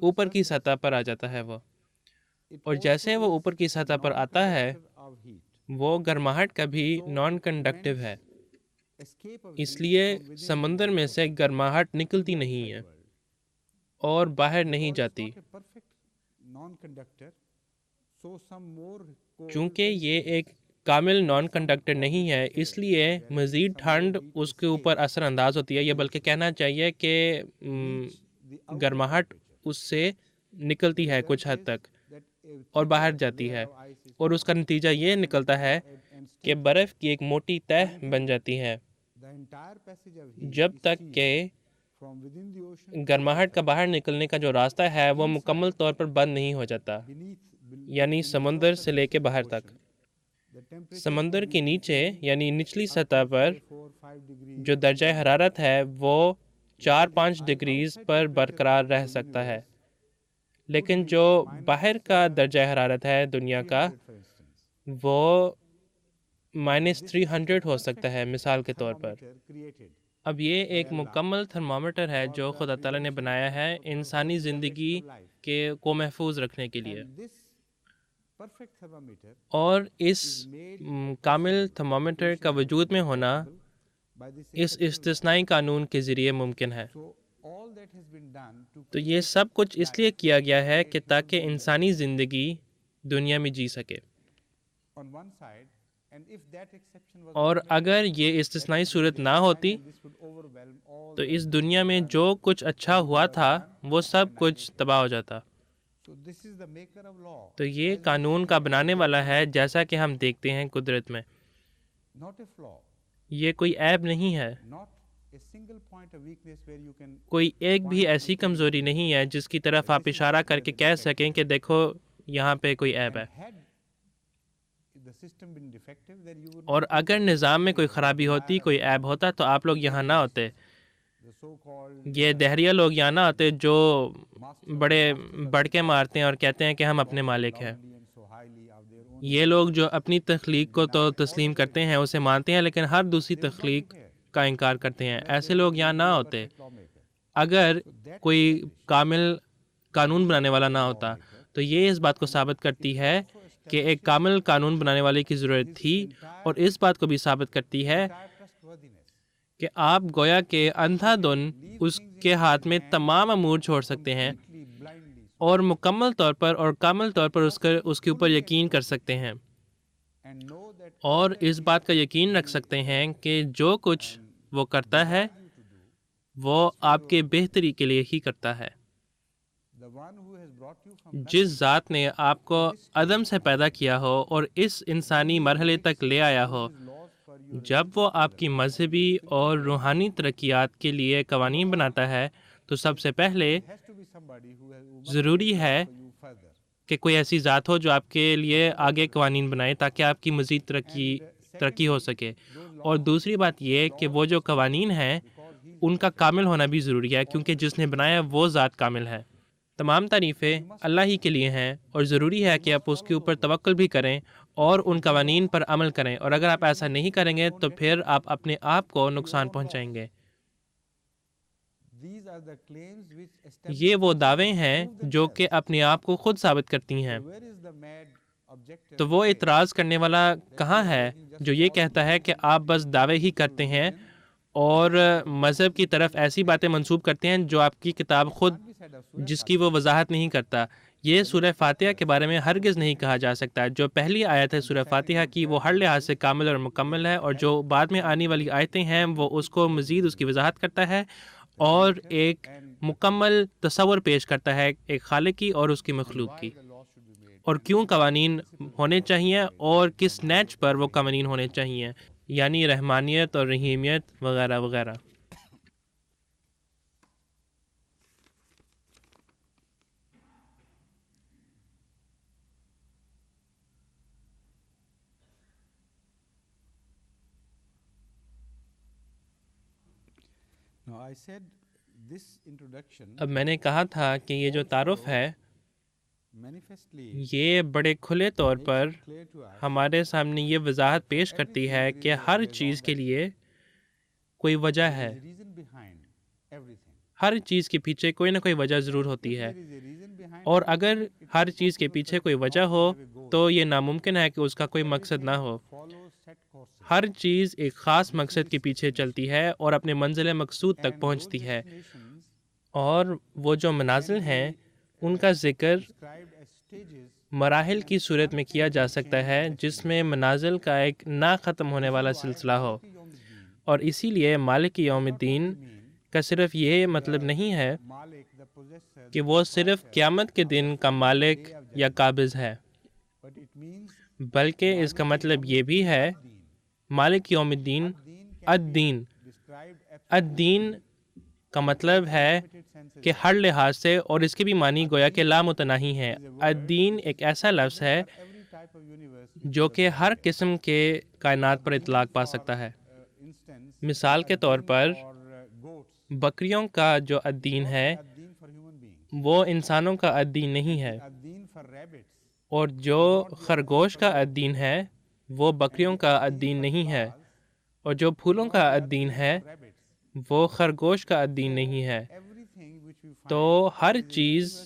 اوپر کی سطح پر آ جاتا ہے وہ، اور جیسے وہ اوپر کی سطح پر آتا ہے وہ گرماہٹ کا بھی نان کنڈکٹیو ہے، اس لیے سمندر میں سے گرماہٹ نکلتی نہیں ہے اور باہر نہیں جاتی۔ چونکہ یہ ایک کامل نان کنڈکٹر نہیں ہے، اس لیے مزید ٹھنڈ اس کے اوپر اثر انداز ہوتی ہے، یا بلکہ کہنا چاہیے کہ گرماہٹ اس سے نکلتی ہے کچھ حد تک اور باہر جاتی ہے، اور اس کا نتیجہ یہ نکلتا ہے کہ برف کی ایک موٹی تہ بن جاتی ہے، جب تک کہ گرماہٹ کا باہر نکلنے کا جو راستہ ہے وہ مکمل طور پر بند نہیں ہو جاتا، یعنی سمندر سے لے کے باہر تک۔ سمندر کے نیچے یعنی نچلی سطح پر جو درجہ حرارت ہے وہ 4-5 ڈگریز پر برقرار رہ سکتا ہے، لیکن جو باہر کا درجہ حرارت ہے دنیا کا وہ -300 ہو سکتا ہے مثال کے طور پر۔ اب یہ ایک مکمل تھرمامیٹر ہے جو خدا تعالیٰ نے بنایا ہے انسانی زندگی کو محفوظ رکھنے کے لیے، اور اس کامل تھرمامیٹر کا وجود میں ہونا اس استثنائی قانون کے ذریعے ممکن ہے۔ تو یہ سب کچھ اس لیے کیا گیا ہے کہ تاکہ انسانی زندگی دنیا میں جی سکے، اور اگر یہ استثنائی صورت نہ ہوتی تو اس دنیا میں جو کچھ اچھا ہوا تھا وہ سب کچھ تباہ ہو جاتا۔ تو یہ قانون کا بنانے والا ہے، جیسا کہ ہم دیکھتے ہیں قدرت میں، یہ کوئی عیب نہیں ہے، کوئی ایک بھی ایسی کمزوری نہیں ہے جس کی طرف آپ اشارہ کر کے کہہ سکیں کہ دیکھو یہاں پہ کوئی عیب ہے۔ اور اگر نظام میں کوئی خرابی ہوتی، کوئی عیب ہوتا تو آپ لوگ یہاں نہ ہوتے، یہ دہریہ لوگ یہاں نہ ہوتے جو بڑے بڑھ کے مارتے ہیں اور کہتے ہیں کہ ہم اپنے مالک ہیں۔ یہ لوگ جو اپنی تخلیق کو تو تسلیم کرتے ہیں، اسے مانتے ہیں، لیکن ہر دوسری تخلیق کا انکار کرتے ہیں، ایسے لوگ یہاں نہ ہوتے اگر کوئی کامل قانون بنانے والا نہ ہوتا۔ تو یہ اس بات کو ثابت کرتی ہے کہ ایک کامل قانون بنانے والے کی ضرورت تھی، اور اس بات کو بھی ثابت کرتی ہے کہ آپ گویا کہ اندھا دھن اس کے ہاتھ میں تمام امور چھوڑ سکتے ہیں اور مکمل طور پر اور کامل طور پر اس کے اوپر یقین کر سکتے ہیں، اور اس بات کا یقین رکھ سکتے ہیں کہ جو کچھ وہ کرتا ہے وہ آپ کے بہتری کے لیے ہی کرتا ہے۔ جس ذات نے آپ کو عدم سے پیدا کیا ہو اور اس انسانی مرحلے تک لے آیا ہو، جب وہ آپ کی مذہبی اور روحانی ترقیات کے لیے قوانین بناتا ہے تو سب سے پہلے ضروری ہے کہ کوئی ایسی ذات ہو جو آپ کے لیے آگے قوانین بنائے تاکہ آپ کی مزید ترقی ہو سکے، اور دوسری بات یہ کہ وہ جو قوانین ہیں ان کا کامل ہونا بھی ضروری ہے، کیونکہ جس نے بنایا وہ ذات کامل ہے۔ تمام تعریفیں اللہ ہی کے لیے ہیں، اور ضروری ہے کہ آپ اس کے اوپر توکل بھی کریں اور ان قوانین پر عمل کریں، اور اگر آپ ایسا نہیں کریں گے تو پھر آپ اپنے آپ کو نقصان پہنچائیں گے۔ یہ وہ دعوے ہیں جو کہ اپنے آپ کو خود ثابت کرتی ہیں۔ تو وہ اعتراض کرنے والا کہاں ہے جو یہ کہتا ہے کہ آپ بس دعوے ہی کرتے ہیں اور مذہب کی طرف ایسی باتیں منسوب کرتے ہیں جو آپ کی کتاب خود جس کی وہ وضاحت نہیں کرتا؟ یہ سورہ فاتحہ کے بارے میں ہرگز نہیں کہا جا سکتا۔ جو پہلی آیت ہے سورہ فاتحہ کی وہ ہر لحاظ سے کامل اور مکمل ہے، اور جو بعد میں آنے والی آیتیں ہیں وہ اس کو مزید اس کی وضاحت کرتا ہے اور ایک مکمل تصور پیش کرتا ہے ایک خالق کی اور اس کی مخلوق کی، اور کیوں قوانین ہونے چاہیے اور کس نیچ پر وہ قوانین ہونے چاہیے، یعنی رحمانیت اور رحیمیت وغیرہ وغیرہ۔ اب میں نے کہا تھا کہ یہ جو تعارف ہے یہ بڑے کھلے طور پر ہمارے سامنے یہ وضاحت پیش کرتی ہے کہ ہر چیز کے لیے کوئی وجہ ہے، ہر چیز کے پیچھے کوئی نہ کوئی وجہ ضرور ہوتی ہے، اور اگر ہر چیز کے پیچھے کوئی وجہ ہو تو یہ ناممکن ہے کہ اس کا کوئی مقصد نہ ہو۔ ہر چیز ایک خاص مقصد کے پیچھے چلتی ہے اور اپنے منزل مقصود تک پہنچتی ہے، اور وہ جو منازل ہیں ان کا ذکر مراحل کی صورت میں کیا جا سکتا ہے جس میں منازل کا ایک نہ ختم ہونے والا سلسلہ ہو، اور اسی لیے مالک یوم الدین کا صرف یہ مطلب نہیں ہے کہ وہ صرف قیامت کے دن کا مالک یا قابض ہے، بلکہ اس کا مطلب یہ بھی ہے مالک یوم الدین الدین۔ الدین کا مطلب ہے کہ ہر لحاظ سے، اور اس کے بھی معنی گویا کہ لامتناہی ہے۔ الدین ایک ایسا لفظ ہے جو کہ ہر قسم کے کائنات پر اطلاق پا سکتا ہے۔ مثال کے طور پر بکریوں کا جو الدین ہے وہ انسانوں کا الدین نہیں ہے، اور جو خرگوش کا الدین ہے وہ بکریوں کا الدین نہیں ہے، اور جو پھولوں کا الدین ہے وہ خرگوش کا الدین نہیں ہے۔ تو ہر چیز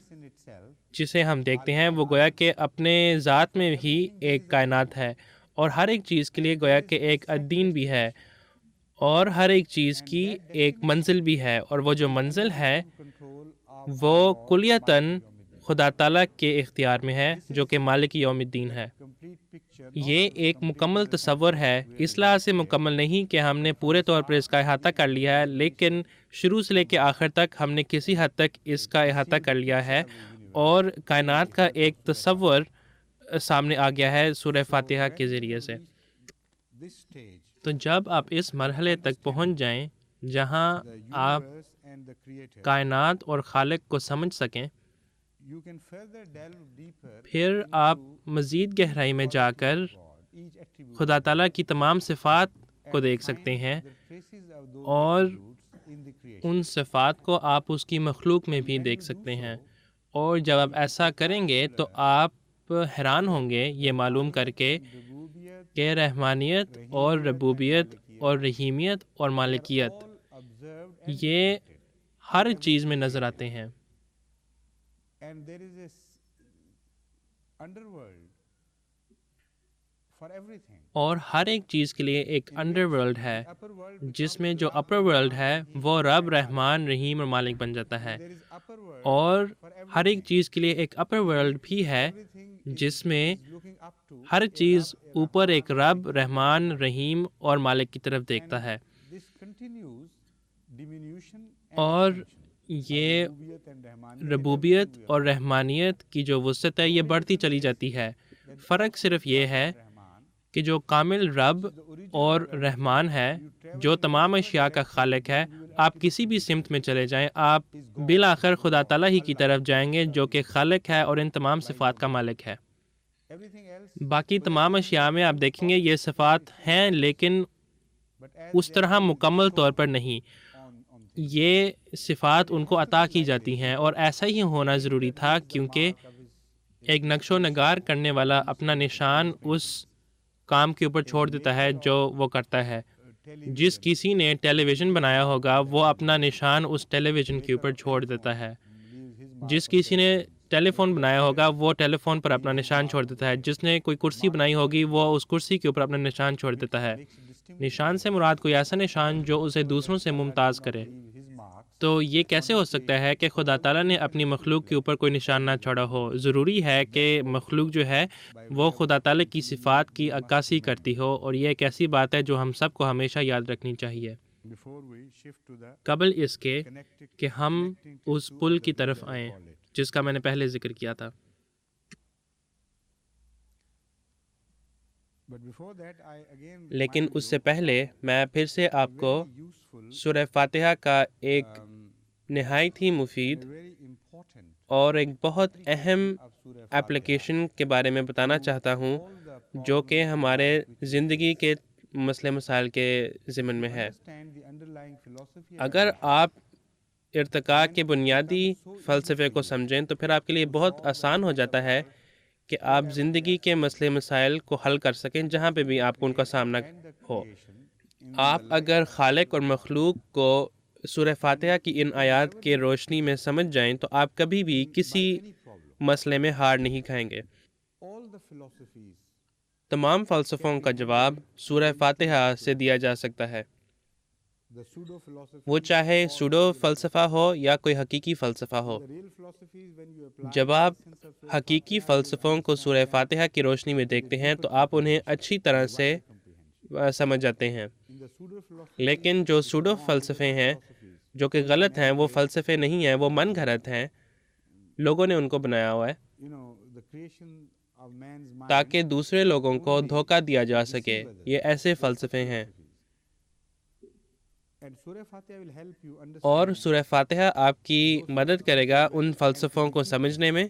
جسے ہم دیکھتے ہیں وہ گویا کہ اپنے ذات میں ہی ایک کائنات ہے، اور ہر ایک چیز کے لیے گویا کہ ایک الدین بھی ہے، اور ہر ایک چیز کی ایک منزل بھی ہے، اور وہ جو منزل ہے وہ کلیتاً خدا تعالیٰ کے اختیار میں ہے جو کہ مالک یوم الدین ہے۔ یہ ایک مکمل تصور ہے، اس لحاظ سے مکمل نہیں کہ ہم نے پورے طور پر اس کا احاطہ کر لیا ہے، لیکن شروع سے لے کے آخر تک ہم نے کسی حد تک اس کا احاطہ کر لیا ہے، اور کائنات کا ایک تصور سامنے آ گیا ہے سورہ فاتحہ کے ذریعے سے۔ تو جب آپ اس مرحلے تک پہنچ جائیں جہاں آپ کائنات اور خالق کو سمجھ سکیں، پھر آپ مزید گہرائی میں جا کر خدا تعالیٰ کی تمام صفات کو دیکھ سکتے ہیں، اور ان صفات کو آپ اس کی مخلوق میں بھی دیکھ سکتے ہیں، اور جب آپ ایسا کریں گے تو آپ حیران ہوں گے یہ معلوم کر کے کہ رحمانیت اور ربوبیت اور رحیمیت اور مالکیت یہ ہر چیز میں نظر آتے ہیں۔ اور ہر ایک چیز کے لیے ایک انڈر ورلڈ ہے، جس میں جو اپر ورلڈ ہے وہ رب، رحمان، رحیم اور مالک بن جاتا ہے، اور ہر ایک چیز کے لیے ایک اپر ورلڈ بھی ہے جس میں ہر چیز اوپر ایک رب، رحمان، رحیم اور مالک کی طرف دیکھتا ہے، اور یہ ربوبیت اور رحمانیت کی جو وسعت ہے یہ بڑھتی چلی جاتی ہے۔ فرق صرف یہ ہے کہ جو کامل رب اور رحمان ہے، جو تمام اشیاء کا خالق ہے، آپ کسی بھی سمت میں چلے جائیں آپ بالآخر خدا تعالیٰ ہی کی طرف جائیں گے جو کہ خالق ہے اور ان تمام صفات کا مالک ہے۔ باقی تمام اشیاء میں آپ دیکھیں گے یہ صفات ہیں، لیکن اس طرح مکمل طور پر نہیں، یہ صفات ان کو عطا کی جاتی ہیں، اور ایسا ہی ہونا ضروری تھا کیونکہ ایک نقش و نگار کرنے والا اپنا نشان اس کام کے اوپر چھوڑ دیتا ہے جو وہ کرتا ہے۔ جس کسی نے ٹیلی ویژن بنایا ہوگا وہ اپنا نشان اس ٹیلی ویژن کے اوپر چھوڑ دیتا ہے، جس کسی نے ٹیلی فون بنایا ہوگا وہ ٹیلی فون پر اپنا نشان چھوڑ دیتا ہے، جس نے کوئی کرسی بنائی ہوگی وہ اس کرسی کے اوپر اپنا نشان چھوڑ دیتا ہے۔ نشان سے مراد کوئی ایسا نشان جو اسے دوسروں سے ممتاز کرے۔ تو یہ کیسے ہو سکتا ہے کہ خدا تعالیٰ نے اپنی مخلوق کے اوپر کوئی نشان نہ چھوڑا ہو؟ ضروری ہے کہ مخلوق جو ہے وہ خدا تعالیٰ کی صفات کی عکاسی کرتی ہو، اور یہ ایک ایسی بات ہے جو ہم سب کو ہمیشہ یاد رکھنی چاہیے قبل اس کے کہ ہم اس پل کی طرف آئیں جس کا میں نے پہلے ذکر کیا تھا۔ لیکن اس سے پہلے میں پھر سے آپ کو سورہ فاتحہ کا ایک نہایت ہی مفید اور ایک بہت اہم ایپلیکیشن کے بارے میں بتانا چاہتا ہوں جو کہ ہمارے زندگی کے مسئلے مسائل کے ضمن میں ہے۔ اگر آپ ارتقاء کے بنیادی فلسفے کو سمجھیں تو پھر آپ کے لیے بہت آسان ہو جاتا ہے کہ آپ زندگی کے مسئلے مسائل کو حل کر سکیں جہاں پہ بھی آپ کو ان کا سامنا ہو۔ آپ اگر خالق اور مخلوق کو سورہ فاتحہ کی ان آیات کے روشنی میں سمجھ جائیں تو آپ کبھی بھی کسی مسئلے میں ہار نہیں کھائیں گے۔ تمام فلسفوں کا جواب سورہ فاتحہ سے دیا جا سکتا ہے، وہ چاہے سوڈو فلسفہ ہو یا کوئی حقیقی فلسفہ ہو۔ جب آپ حقیقی فلسفوں کو سورہ فاتحہ کی روشنی میں دیکھتے ہیں تو آپ انہیں اچھی طرح سے سمجھ جاتے ہیں، لیکن جو سوڈو فلسفے ہیں جو کہ غلط ہیں، وہ فلسفے نہیں ہیں، وہ من گھڑت ہیں، لوگوں نے ان کو بنایا ہوا ہے تاکہ دوسرے لوگوں کو دھوکہ دیا جا سکے۔ یہ ایسے فلسفے ہیں، اور سورہ فاتحہ آپ کی مدد کرے گا ان فلسفوں کو سمجھنے میں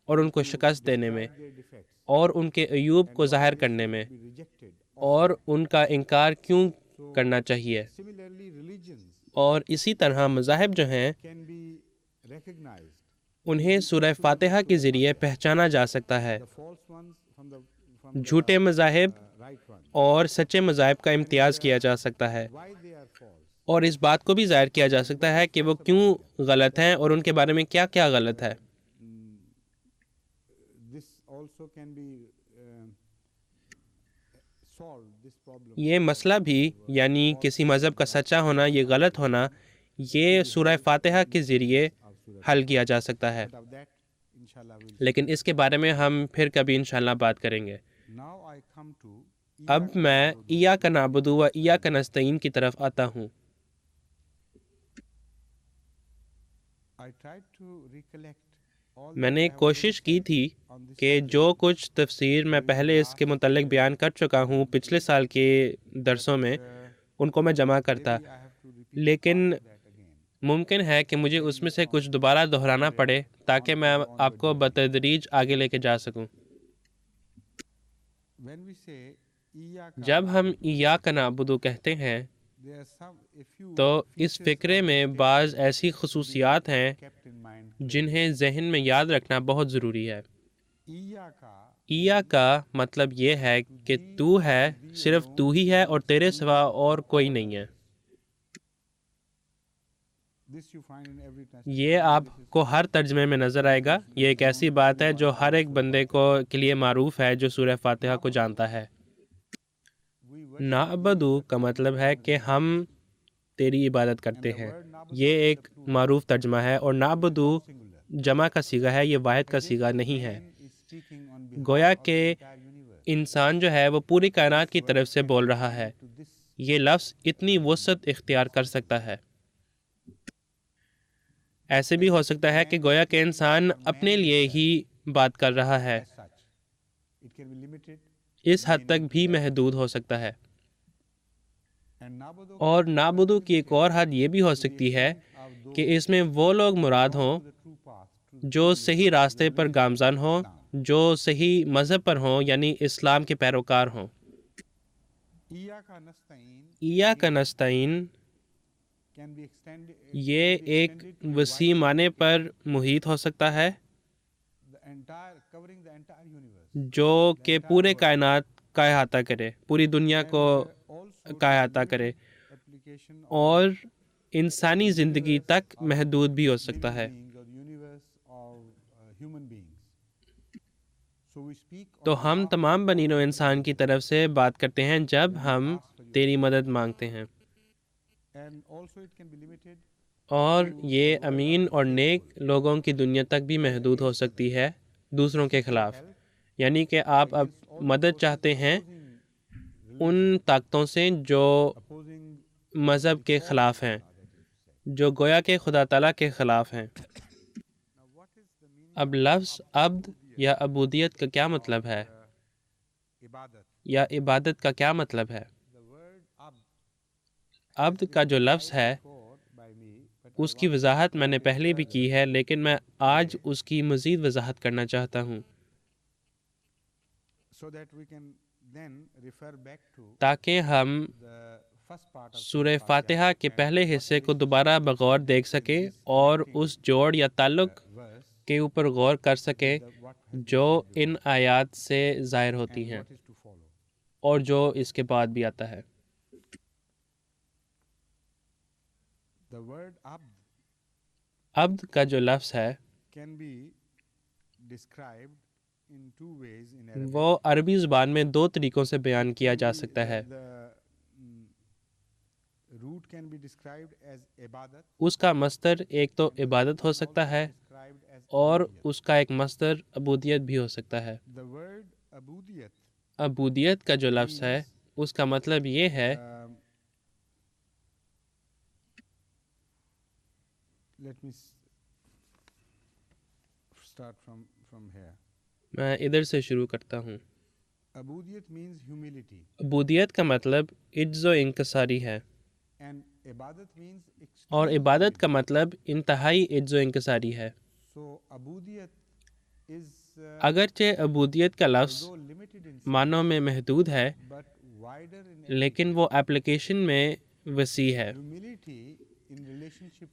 اور ان کو شکست دینے میں اور ان کے عیوب کو ظاہر کرنے میں اور ان کا انکار کیوں کرنا چاہیے۔ اور اسی طرح مذاہب جو ہیں انہیں سورہ فاتحہ کے ذریعے پہچانا جا سکتا ہے۔ جھوٹے مذاہب اور سچے مذاہب کا امتیاز کیا جا سکتا ہے، اور اس بات کو بھی ظاہر کیا جا سکتا ہے کہ وہ کیوں غلط ہیں اور ان کے بارے میں کیا کیا غلط ہے۔ یہ مسئلہ بھی، یعنی کسی مذہب کا سچا ہونا، یہ غلط ہونا، یہ سورہ فاتحہ کے ذریعے حل کیا جا سکتا ہے، لیکن اس کے بارے میں ہم پھر کبھی انشاءاللہ بات کریں گے۔ اب میں ایاک نعبد و ایاک نستعین کی طرف آتا ہوں۔ میں نے کوشش کی تھی کہ جو کچھ تفسیر میں پہلے اس کے متعلق بیان کر چکا ہوں پچھلے سال کے درسوں میں، ان کو میں جمع کرتا، لیکن ممکن ہے کہ مجھے اس میں سے کچھ دوبارہ دہرانا پڑے تاکہ میں آپ کو بتدریج آگے لے کے جا سکوں۔ جب ہم ایاک نعبد کہتے ہیں تو اس فقرے میں بعض ایسی خصوصیات ہیں جنہیں ذہن میں یاد رکھنا بہت ضروری ہے۔ ایا کا مطلب یہ ہے کہ تو ہے، صرف تو ہی ہے اور تیرے سوا اور کوئی نہیں ہے۔ یہ آپ کو ہر ترجمے میں نظر آئے گا۔ یہ ایک ایسی بات ہے جو ہر ایک بندے کے لیے معروف ہے جو سورہ فاتحہ کو جانتا ہے۔ نعبدو کا مطلب ہے کہ ہم تیری عبادت کرتے ہیں، یہ ایک معروف ترجمہ ہے، اور نعبدو جمع کا صیغہ ہے، یہ واحد کا صیغہ نہیں ہے۔ گویا کہ انسان جو ہے وہ پوری کائنات کی طرف سے بول رہا ہے۔ یہ لفظ اتنی وسعت اختیار کر سکتا ہے۔ ایسے بھی ہو سکتا ہے کہ گویا کہ انسان اپنے لیے ہی بات کر رہا ہے، اس حد تک بھی محدود ہو سکتا ہے۔ اور نعبدو کی ایک اور حد یہ بھی ہو سکتی ہے کہ اس میں وہ لوگ مراد ہوں جو صحیح راستے پر گامزن ہوں، جو صحیح مذہب پر ہوں، یعنی اسلام کے پیروکار ہوں۔ ایاک نستعین یہ ایک وسیع معنی پر محیط ہو سکتا ہے جو کہ پورے کائنات کا احاطہ کرے، پوری دنیا کو کا احاطہ کرے، اور انسانی زندگی تک محدود بھی ہو سکتا ہے۔ تو ہم تمام بنی نوع انسان کی طرف سے بات کرتے ہیں جب ہم تیری مدد مانگتے ہیں، اور یہ امین اور نیک لوگوں کی دنیا تک بھی محدود ہو سکتی ہے دوسروں کے خلاف، یعنی کہ آپ اب مدد چاہتے ہیں ان طاقتوں سے جو مذہب کے خلاف ہیں، جو گویا کہ خدا تعالیٰ کے خلاف ہیں۔ اب لفظ عبد یا عبودیت کا کیا مطلب ہے، یا عبادت کا کیا مطلب ہے؟ عبد کا جو لفظ ہے اس کی وضاحت میں نے پہلے بھی کی ہے، لیکن میں آج اس کی مزید وضاحت کرنا چاہتا ہوں تاکہ ہم سورہ فاتحہ کے پہلے حصے کو دوبارہ بغور دیکھ سکیں اور اس جوڑ یا تعلق کے اوپر غور کر سکیں جو ان آیات سے ظاہر ہوتی ہیں اور جو اس کے بعد بھی آتا ہے۔ عبد کا جو لفظ ہے وہ عربی زبان میں دو طریقوں سے بیان کیا جا سکتا ہے۔ اس کا مصدر ایک تو عبادت ہو سکتا ہے اور اس کا ایک مصدر عبودیت بھی ہو سکتا ہے۔ عبودیت کا جو لفظ ہے اس کا مطلب یہ ہے میں ادھر سے شروع کرتا ہوں۔ عبودیت کا مطلب عجز و انکساری ہے اور عبادت کا مطلب انتہائی عجز و انکساری ہے۔ اگرچہ عبودیت کا لفظ معنوں میں محدود ہے لیکن وہ ایپلیکیشن میں وسیع ہے۔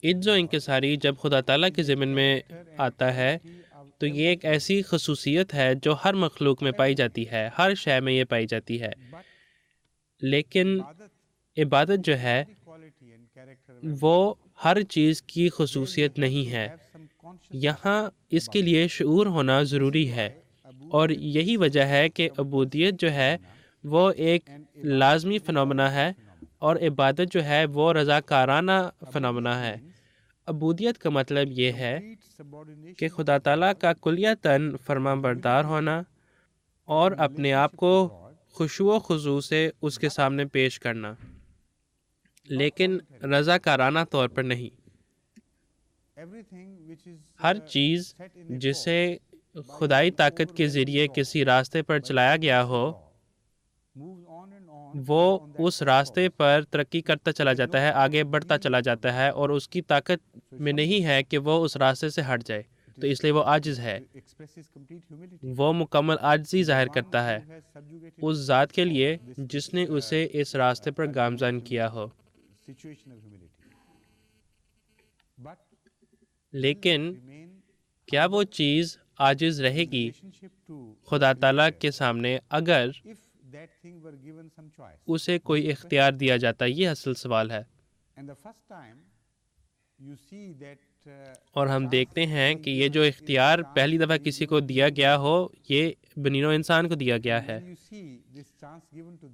عجز و انکساری جب خدا تعالیٰ کے ضمن میں آتا ہے تو یہ ایک ایسی خصوصیت ہے جو ہر مخلوق میں پائی جاتی ہے، ہر شے میں یہ پائی جاتی ہے، لیکن عبادت جو ہے وہ ہر چیز کی خصوصیت نہیں ہے۔ یہاں اس کے لیے شعور ہونا ضروری ہے اور یہی وجہ ہے کہ عبودیت جو ہے وہ ایک لازمی فنومنا ہے اور عبادت جو ہے وہ رضاکارانہ فنومنا ہے۔ عبودیت کا مطلب یہ ہے کہ خدا تعالیٰ کا کلیتاً فرما بردار ہونا اور اپنے آپ کو خشوع و خضوع سے اس کے سامنے پیش کرنا، لیکن رضاکارانہ طور پر نہیں۔ ہر چیز جسے خدائی طاقت کے ذریعے کسی راستے پر چلایا گیا ہو وہ اس راستے پر ترقی کرتا چلا جاتا ہے، آگے بڑھتا چلا جاتا ہے اور اس کی طاقت میں نہیں ہے کہ وہ اس راستے سے ہٹ جائے، تو اس لیے وہ عاجز ہے۔ وہ مکمل عاجزی ظاہر کرتا ہے اس ذات کے لیے جس نے اسے اس راستے پر گامزن کیا ہو۔ لیکن کیا وہ چیز عاجز رہے گی خدا تعالیٰ کے سامنے اگر اسے کوئی اختیار دیا جاتا؟ یہ اصل سوال ہے۔ اور ہم دیکھتے ہیں کہ یہ جو اختیار پہلی دفعہ کسی کو دیا گیا ہو یہ بنی نوع انسان کو دیا گیا ہے،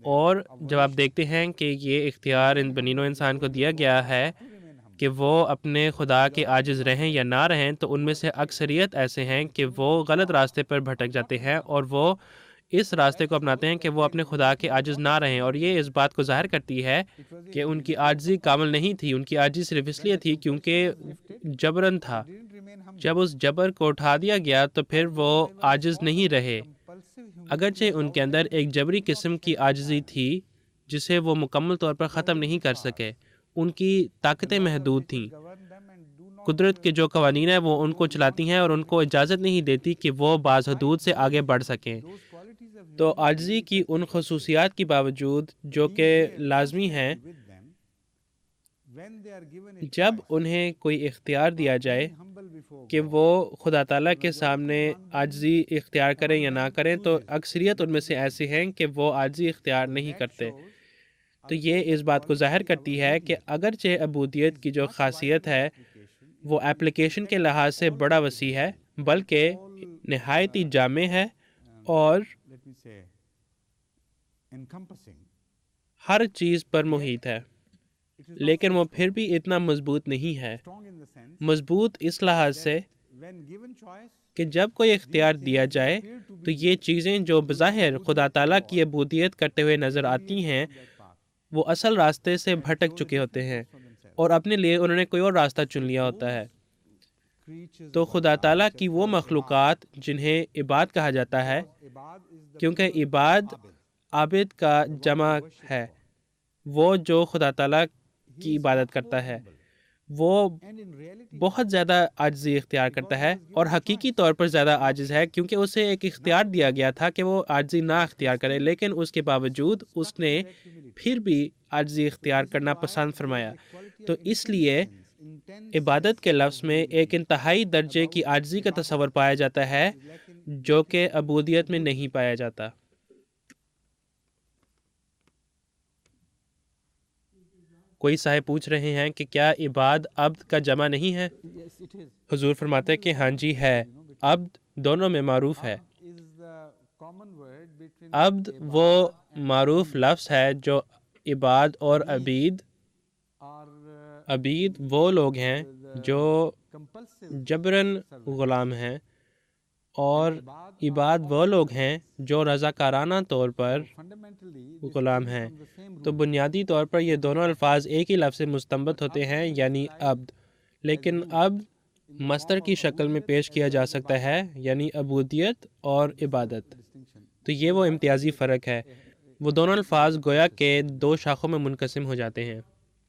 اور جب آپ دیکھتے ہیں کہ یہ اختیار ان بنی نوع انسان کو دیا گیا ہے کہ وہ اپنے خدا کے عاجز رہیں یا نہ رہیں، تو ان میں سے اکثریت ایسے ہیں کہ وہ غلط راستے پر بھٹک جاتے ہیں اور وہ اس راستے کو اپناتے ہیں کہ وہ اپنے خدا کے عاجز نہ رہیں، اور یہ اس بات کو ظاہر کرتی ہے کہ ان کی عاجزی کامل نہیں تھی۔ ان کی عاجزی صرف اس لیے تھی کیونکہ جبراً تھا۔ جب اس جبر کو اٹھا دیا گیا تو پھر وہ عاجز نہیں رہے، اگرچہ ان کے اندر ایک جبری قسم کی عاجزی تھی جسے وہ مکمل طور پر ختم نہیں کر سکے۔ ان کی طاقتیں محدود تھیں۔ قدرت کے جو قوانین ہیں وہ ان کو چلاتی ہیں اور ان کو اجازت نہیں دیتی کہ وہ بعض حدود سے آگے بڑھ سکیں۔ تو عاجزی کی ان خصوصیات کے باوجود جو کہ لازمی ہیں، جب انہیں کوئی اختیار دیا جائے کہ وہ خدا تعالیٰ کے سامنے عاجزی اختیار کریں یا نہ کریں، تو اکثریت ان میں سے ایسے ہیں کہ وہ عاجزی اختیار نہیں کرتے۔ تو یہ اس بات کو ظاہر کرتی ہے کہ اگرچہ عبودیت کی جو خاصیت ہے وہ ایپلیکیشن کے لحاظ سے بڑا وسیع ہے، بلکہ نہایت ہی جامع ہے اور ہر چیز پر محیط ہے، لیکن وہ پھر بھی اتنا مضبوط نہیں ہے۔ مضبوط اس لحاظ سے کہ جب کوئی اختیار دیا جائے تو یہ چیزیں جو بظاہر خدا تعالیٰ کی عبودیت کرتے ہوئے نظر آتی ہیں وہ اصل راستے سے بھٹک چکے ہوتے ہیں اور اپنے لیے انہوں نے کوئی اور راستہ چن لیا ہوتا ہے۔ تو خدا تعالیٰ کی وہ مخلوقات جنہیں عباد کہا جاتا ہے، کیونکہ عباد عابد کا جمع ہے، وہ جو خدا تعالیٰ کی عبادت کرتا ہے، وہ بہت زیادہ عاجزی اختیار کرتا ہے، اور حقیقی طور پر زیادہ عاجز ہے، کیونکہ اسے ایک اختیار دیا گیا تھا کہ وہ عاجزی نہ اختیار کرے، لیکن اس کے باوجود اس نے پھر بھی عاجزی اختیار کرنا پسند فرمایا۔ تو اس لیے عبادت کے لفظ میں ایک انتہائی درجے کی عاجزی کا تصور پایا جاتا ہے جو کہ عبودیت میں نہیں پایا جاتا۔ کوئی صاحب پوچھ رہے ہیں کہ کیا عباد عبد کا جمع نہیں ہے؟ حضور فرماتے ہیں کہ ہاں جی ہے، عبد دونوں میں معروف ہے۔ عبد وہ معروف لفظ ہے جو عباد اور عبید وہ لوگ ہیں جو جبراً غلام ہیں، اور عباد وہ لوگ ہیں جو رضاکارانہ طور پر غلام ہیں۔ تو بنیادی طور پر یہ دونوں الفاظ ایک ہی لفظ سے مستنبت ہوتے ہیں، یعنی عبد، لیکن عبد مصدر کی شکل میں پیش کیا جا سکتا ہے، یعنی عبودیت اور عبادت۔ تو یہ وہ امتیازی فرق ہے۔ وہ دونوں الفاظ گویا کہ دو شاخوں میں منقسم ہو جاتے ہیں۔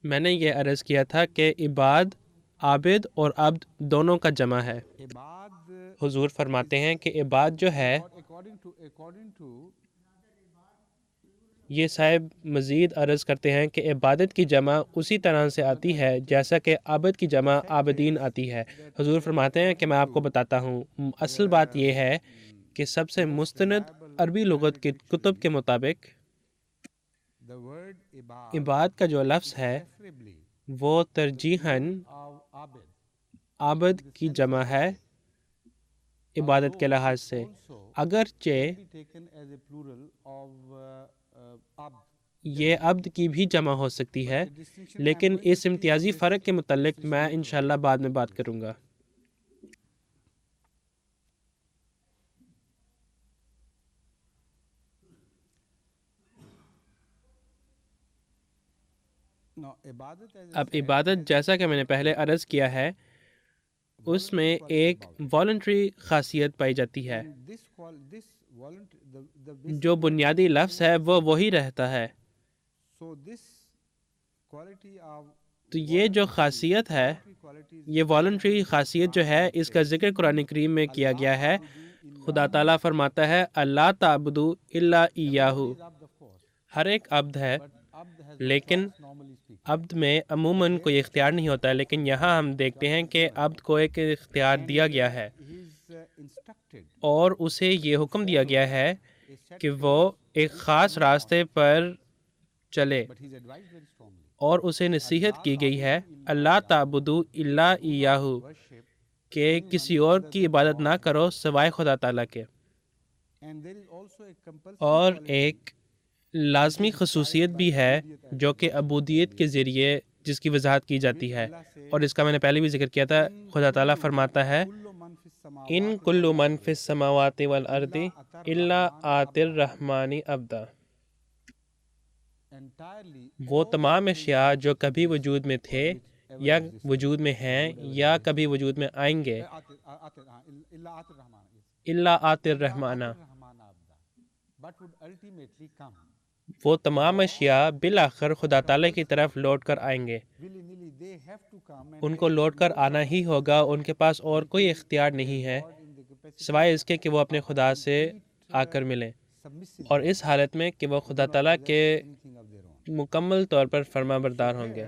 میں نے یہ عرض کیا تھا کہ عباد، عابد اور عبد دونوں کا جمع ہے۔ حضور فرماتے ہیں کہ عباد جو ہے، یہ صاحب مزید عرض کرتے ہیں کہ عبادت کی جمع اسی طرح سے آتی ہے جیسا کہ عابد کی جمع عابدین آتی ہے۔ حضور فرماتے ہیں کہ میں آپ کو بتاتا ہوں، اصل بات یہ ہے کہ سب سے مستند عربی لغت کے کتب کے مطابق عباد کا جو لفظ ہے وہ ترجیحاً عابد کی جمع ہے عبادت کے لحاظ سے، اگرچہ یہ عبد کی بھی جمع ہو سکتی ہے، لیکن اس امتیازی فرق کے متعلق میں انشاءاللہ بعد میں بات کروں گا۔ اب عبادت، جیسا کہ میں نے پہلے عرض کیا ہے، اس میں ایک والنٹری خاصیت پائی جاتی ہے۔ جو بنیادی لفظ ہے وہ وہی رہتا ہے۔ تو یہ جو خاصیت ہے، یہ والنٹری خاصیت جو ہے، اس کا ذکر قرآن کریم میں کیا گیا ہے۔ خدا تعالیٰ فرماتا ہے اللہ تعبدوا الا ایاہ۔ ہر ایک عبد ہے، لیکن عبد میں عموماً کوئی اختیار نہیں ہوتا، لیکن یہاں ہم دیکھتے ہیں کہ عبد کو ایک اختیار دیا گیا ہے، اور اسے یہ حکم دیا گیا ہے کہ وہ ایک خاص راستے پر چلے، اور اسے نصیحت کی گئی ہے اللہ تعبدوا الا ایاہ، کہ کسی اور کی عبادت نہ کرو سوائے خدا تعالیٰ کے۔ اور ایک لازمی خصوصیت بھی ہے جو کہ عبودیت کے ذریعے جس کی وضاحت کی جاتی ہے، اور اس کا میں نے پہلے بھی ذکر کیا تھا۔ خدا تعالیٰ فرماتا ہے ان کل من فی السماوات والارض الا آتی الرحمن عبدا۔ وہ تمام اشیاء جو کبھی وجود میں تھے یا وجود میں ہیں یا کبھی وجود میں آئیں گے، الا آتی الرحمن، وہ تمام اشیاء بالآخر خدا تعالیٰ کی طرف لوٹ کر آئیں گے۔ ان کو لوٹ کر آنا ہی ہوگا، ان کے پاس اور کوئی اختیار نہیں ہے سوائے اس کے کہ وہ اپنے خدا سے آ کر ملیں، اور اس حالت میں کہ وہ خدا تعالیٰ کے مکمل طور پر فرما بردار ہوں گے۔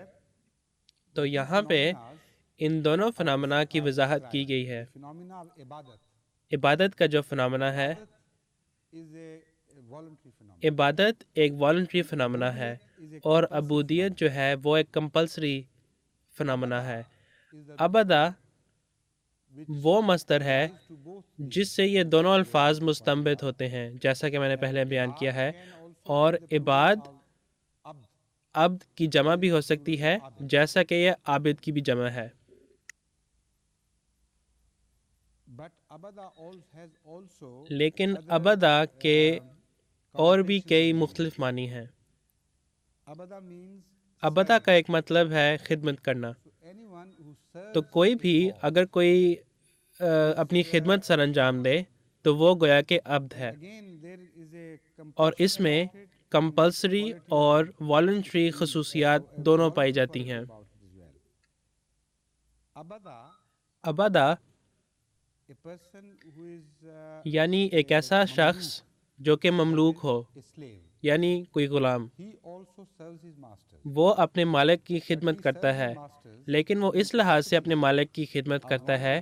تو یہاں پہ ان دونوں فنامنا کی وضاحت کی گئی ہے۔ عبادت کا جو فنامنا ہے، عبادت ایک والنٹری فنامنا ہے، اور عبودیت جو ہے وہ ایک کمپلسری فنامنا ہے۔ عبدہ وہ مصدر ہے جس سے یہ دونوں الفاظ مستنبت ہوتے ہیں، جیسا کہ میں نے پہلے بیان کیا ہے، اور عباد عبد کی جمع بھی ہو سکتی ہے جیسا کہ یہ عابد کی بھی جمع ہے۔ لیکن عبدہ کے اور بھی کئی مختلف معنی ہیں۔ عبدہ کا ایک مطلب ہے خدمت کرنا۔ تو کوئی بھی اگر کوئی اپنی خدمت سر انجام دے تو وہ گویا کہ عبد ہے، اور اس میں کمپلسری اور والنٹری خصوصیات دونوں پائی جاتی ہیں۔ عبدہ یعنی ایک ایسا شخص جو کہ مملوک ہو، یعنی کوئی غلام، وہ اپنے مالک کی خدمت کرتا ہے، لیکن وہ اس لحاظ سے اپنے مالک کی خدمت کرتا ہے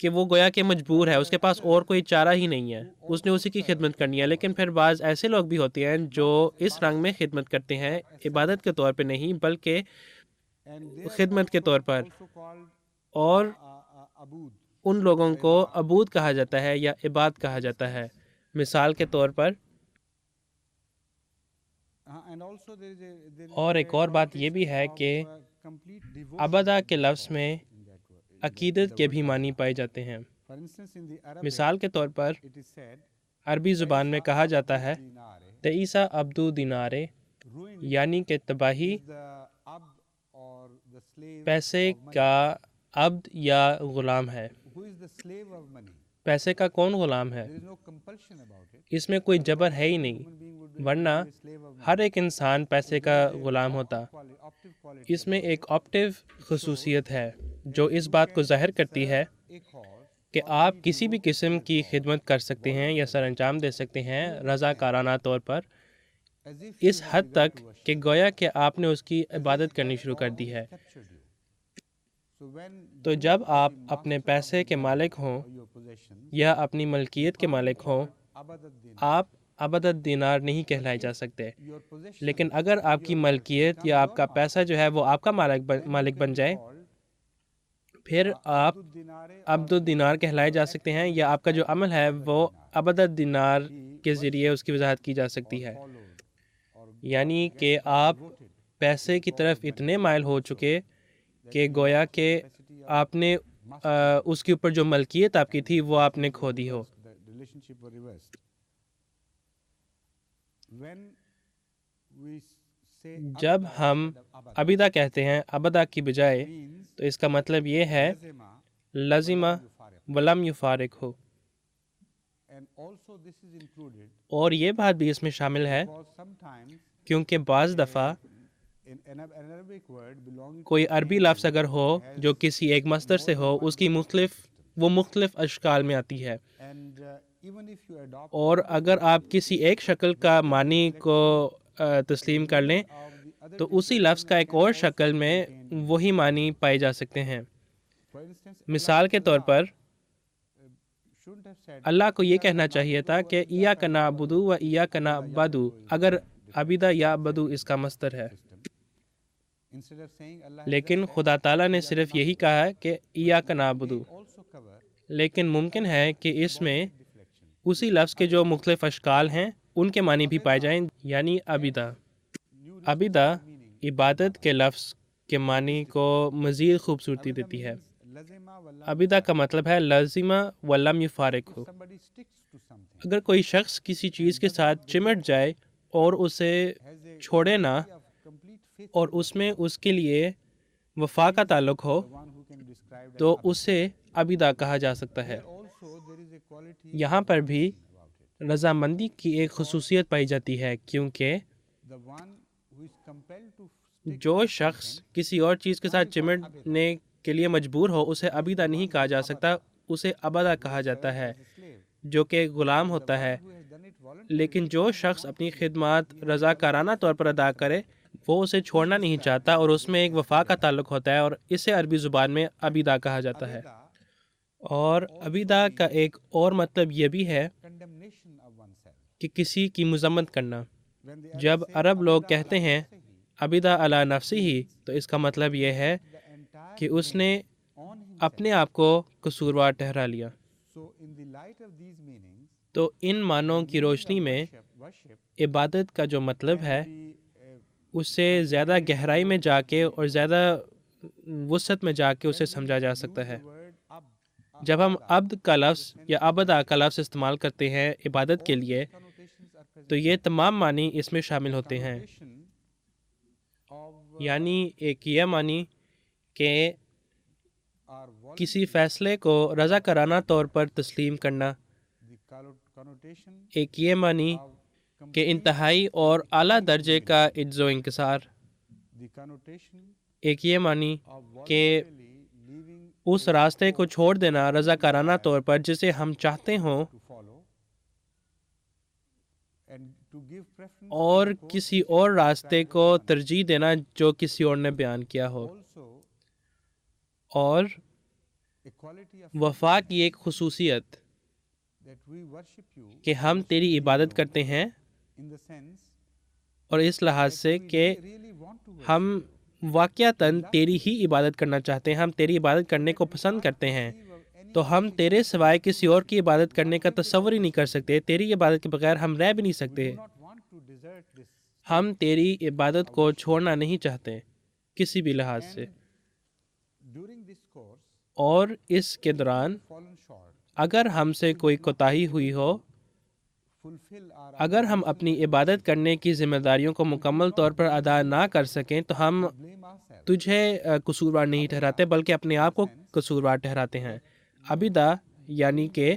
کہ وہ گویا کہ مجبور ہے، اس کے پاس اور کوئی چارہ ہی نہیں ہے، اس نے اسی کی خدمت کرنی ہے۔ لیکن پھر بعض ایسے لوگ بھی ہوتے ہیں جو اس رنگ میں خدمت کرتے ہیں، عبادت کے طور پہ نہیں بلکہ خدمت کے طور پر، اور ان لوگوں کو عبود کہا جاتا ہے یا عباد کہا جاتا ہے۔ مثال کے طور پر، اور ایک اور بات یہ بھی ہے کہ عبدہ کے لفظ میں عقیدت کے بھی معنی پائے جاتے ہیں۔ مثال کے طور پر عربی زبان میں کہا جاتا ہے تعیسیٰ عبدو دینارے، یعنی کہ تباہی پیسے کا عبد یا غلام ہے۔ پیسے کا کون غلام ہے؟ اس میں کوئی جبر ہے ہی نہیں، ورنہ ہر ایک انسان پیسے کا غلام ہوتا۔ اس میں ایک آپٹیو خصوصیت ہے جو اس بات کو ظاہر کرتی ہے کہ آپ کسی بھی قسم کی خدمت کر سکتے ہیں یا سر انجام دے سکتے ہیں رضاکارانہ طور پر، اس حد تک کہ گویا کہ آپ نے اس کی عبادت کرنی شروع کر دی ہے۔ تو جب آپ اپنے پیسے کے مالک ہوں یا اپنی ملکیت کے مالک ہوں، آپ عبدۃ دینار نہیں کہلائے جا سکتے، لیکن اگر آپ کی ملکیت یا آپ کا پیسہ جو ہے وہ آپ کا مالک بن جائے، پھر آپ عبد الدینار کہلائے جا سکتے ہیں، یا آپ کا جو عمل ہے وہ عبدۃ دینار کے ذریعے اس کی وضاحت کی جا سکتی ہے۔ یعنی کہ آپ پیسے کی طرف اتنے مائل ہو چکے کہ گویا کہ آپ نے اس کے اوپر جو ملکیت آپ کی تھی وہ آپ نے کھو دی ہو۔ جب ہم عبدہ کہتے ہیں عبدہ کی بجائے، تو اس کا مطلب یہ ہے لازمہ ولم یفارق ہو، اور یہ بات بھی اس میں شامل ہے کیونکہ بعض دفعہ کوئی عربی لفظ اگر ہو جو کسی ایک مصدر سے ہو، اس کی مختلف اشکال میں آتی ہے، اور اگر آپ کسی ایک شکل کا معنی کو تسلیم کر لیں تو اسی لفظ کا ایک اور شکل میں وہی معنی پائے جا سکتے ہیں۔ مثال کے طور پر اللہ کو یہ کہنا چاہیے تھا کہ ایاک نعبد و ایاک نعبد، اگر عبدہ یا عبدو اس کا مصدر ہے، لیکن خدا تعالیٰ نے صرف یہی کہا ہے کہ ایاک نعبد، لیکن ممکن ہے کہ اس میں اسی لفظ کے جو مختلف اشکال ہیں ان کے معنی بھی پائے جائیں، یعنی عبدہ۔ عبدہ عبادت کے لفظ کے معنی کو مزید خوبصورتی دیتی ہے۔ عبدہ کا مطلب ہے لازمہ ولم یفارق ہو۔ اگر کوئی شخص کسی چیز کے ساتھ چمٹ جائے اور اسے چھوڑے نہ، اور اس میں اس کے لیے وفا کا تعلق ہو، تو اسے عبدہ کہا جا سکتا ہے۔ یہاں پر بھی رضامندی کی ایک خصوصیت پائی جاتی ہے، کیونکہ جو شخص کسی اور چیز کے ساتھ چمٹنے کے لیے مجبور ہو اسے عبدہ نہیں کہا جا سکتا، اسے عبدہ کہا جاتا ہے جو کہ غلام ہوتا ہے۔ لیکن جو شخص اپنی خدمات رضاکارانہ طور پر ادا کرے، وہ اسے چھوڑنا نہیں چاہتا اور اس میں ایک وفا کا تعلق ہوتا ہے، اور اسے عربی زبان میں عبدہ کہا جاتا ہے۔ اور عبدہ کا ایک اور مطلب یہ بھی ہے کہ کسی کی مذمت کرنا۔ جب عرب لوگ کہتے ہیں عبدہ علی نفسہ، تو اس کا مطلب یہ ہے کہ اس نے اپنے آپ کو قصوروار ٹھہرا لیا۔ تو ان معنوں کی روشنی میں عبادت کا جو مطلب ہے اسے زیادہ گہرائی میں جا کے اور زیادہ وسعت میں جا کے اسے سمجھا جا سکتا ہے۔ جب ہم عبد کا لفظ یا عبدہ کا لفظ استعمال کرتے ہیں عبادت کے لیے، تو یہ تمام معنی اس میں شامل ہوتے ہیں۔ یعنی ایک یہ معنی کہ کسی فیصلے کو رضاکارانہ طور پر تسلیم کرنا، ایک یہ معنی کہ انتہائی اور اعلیٰ درجے کا عجز و انکسار، ایک یہ معنی کہ اس راستے کو چھوڑ دینا رضاکارانہ طور پر جسے ہم چاہتے ہوں، اور کسی اور راستے کو ترجیح دینا جو کسی اور نے بیان کیا ہو، اور وفا کی ایک خصوصیت کہ ہم تیری عبادت کرتے ہیں، اور اس لحاظ سے کہ ہم واقعتاً تیری ہی عبادت کرنا چاہتے ہیں، ہم تیری عبادت کرنے کو پسند کرتے ہیں، تو ہم تیرے سوائے کسی اور کی عبادت کرنے کا تصور ہی نہیں کر سکتے، تیری عبادت کے بغیر ہم رہ بھی نہیں سکتے، ہم تیری عبادت کو چھوڑنا نہیں چاہتے کسی بھی لحاظ سے۔ اور اس کے دوران اگر ہم سے کوئی کوتاہی ہوئی ہو، اگر ہم اپنی عبادت کرنے کی ذمہ داریوں کو مکمل طور پر ادا نہ کر سکیں تو ہم تجھے قصوروار نہیں ٹھہراتے بلکہ اپنے آپ کو قصوروار ٹھہراتے ہیں۔ ابدا یعنی کہ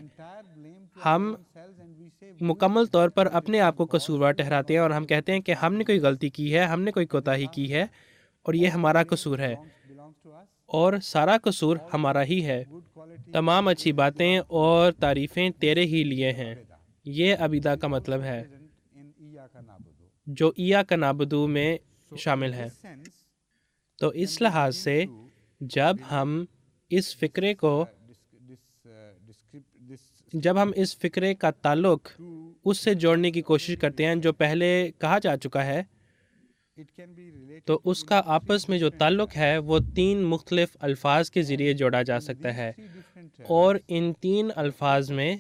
ہم مکمل طور پر اپنے آپ کو قصوروار ٹھہراتے ہیں اور ہم کہتے ہیں کہ ہم نے کوئی غلطی کی ہے، ہم نے کوئی کوتاہی کی ہے اور یہ ہمارا قصور ہے اور سارا قصور ہمارا ہی ہے، تمام اچھی باتیں اور تعریفیں تیرے ہی لیے ہیں۔ یہ عبیدہ کا مطلب ہے جو ایاک نعبدو میں شامل ہے۔ تو اس لحاظ سے جب ہم اس فقرے کا تعلق اس سے جوڑنے کی کوشش کرتے ہیں جو پہلے کہا جا چکا ہے، تو اس کا آپس میں جو تعلق ہے وہ 3 مختلف الفاظ کے ذریعے جوڑا جا سکتا ہے، اور ان 3 الفاظ میں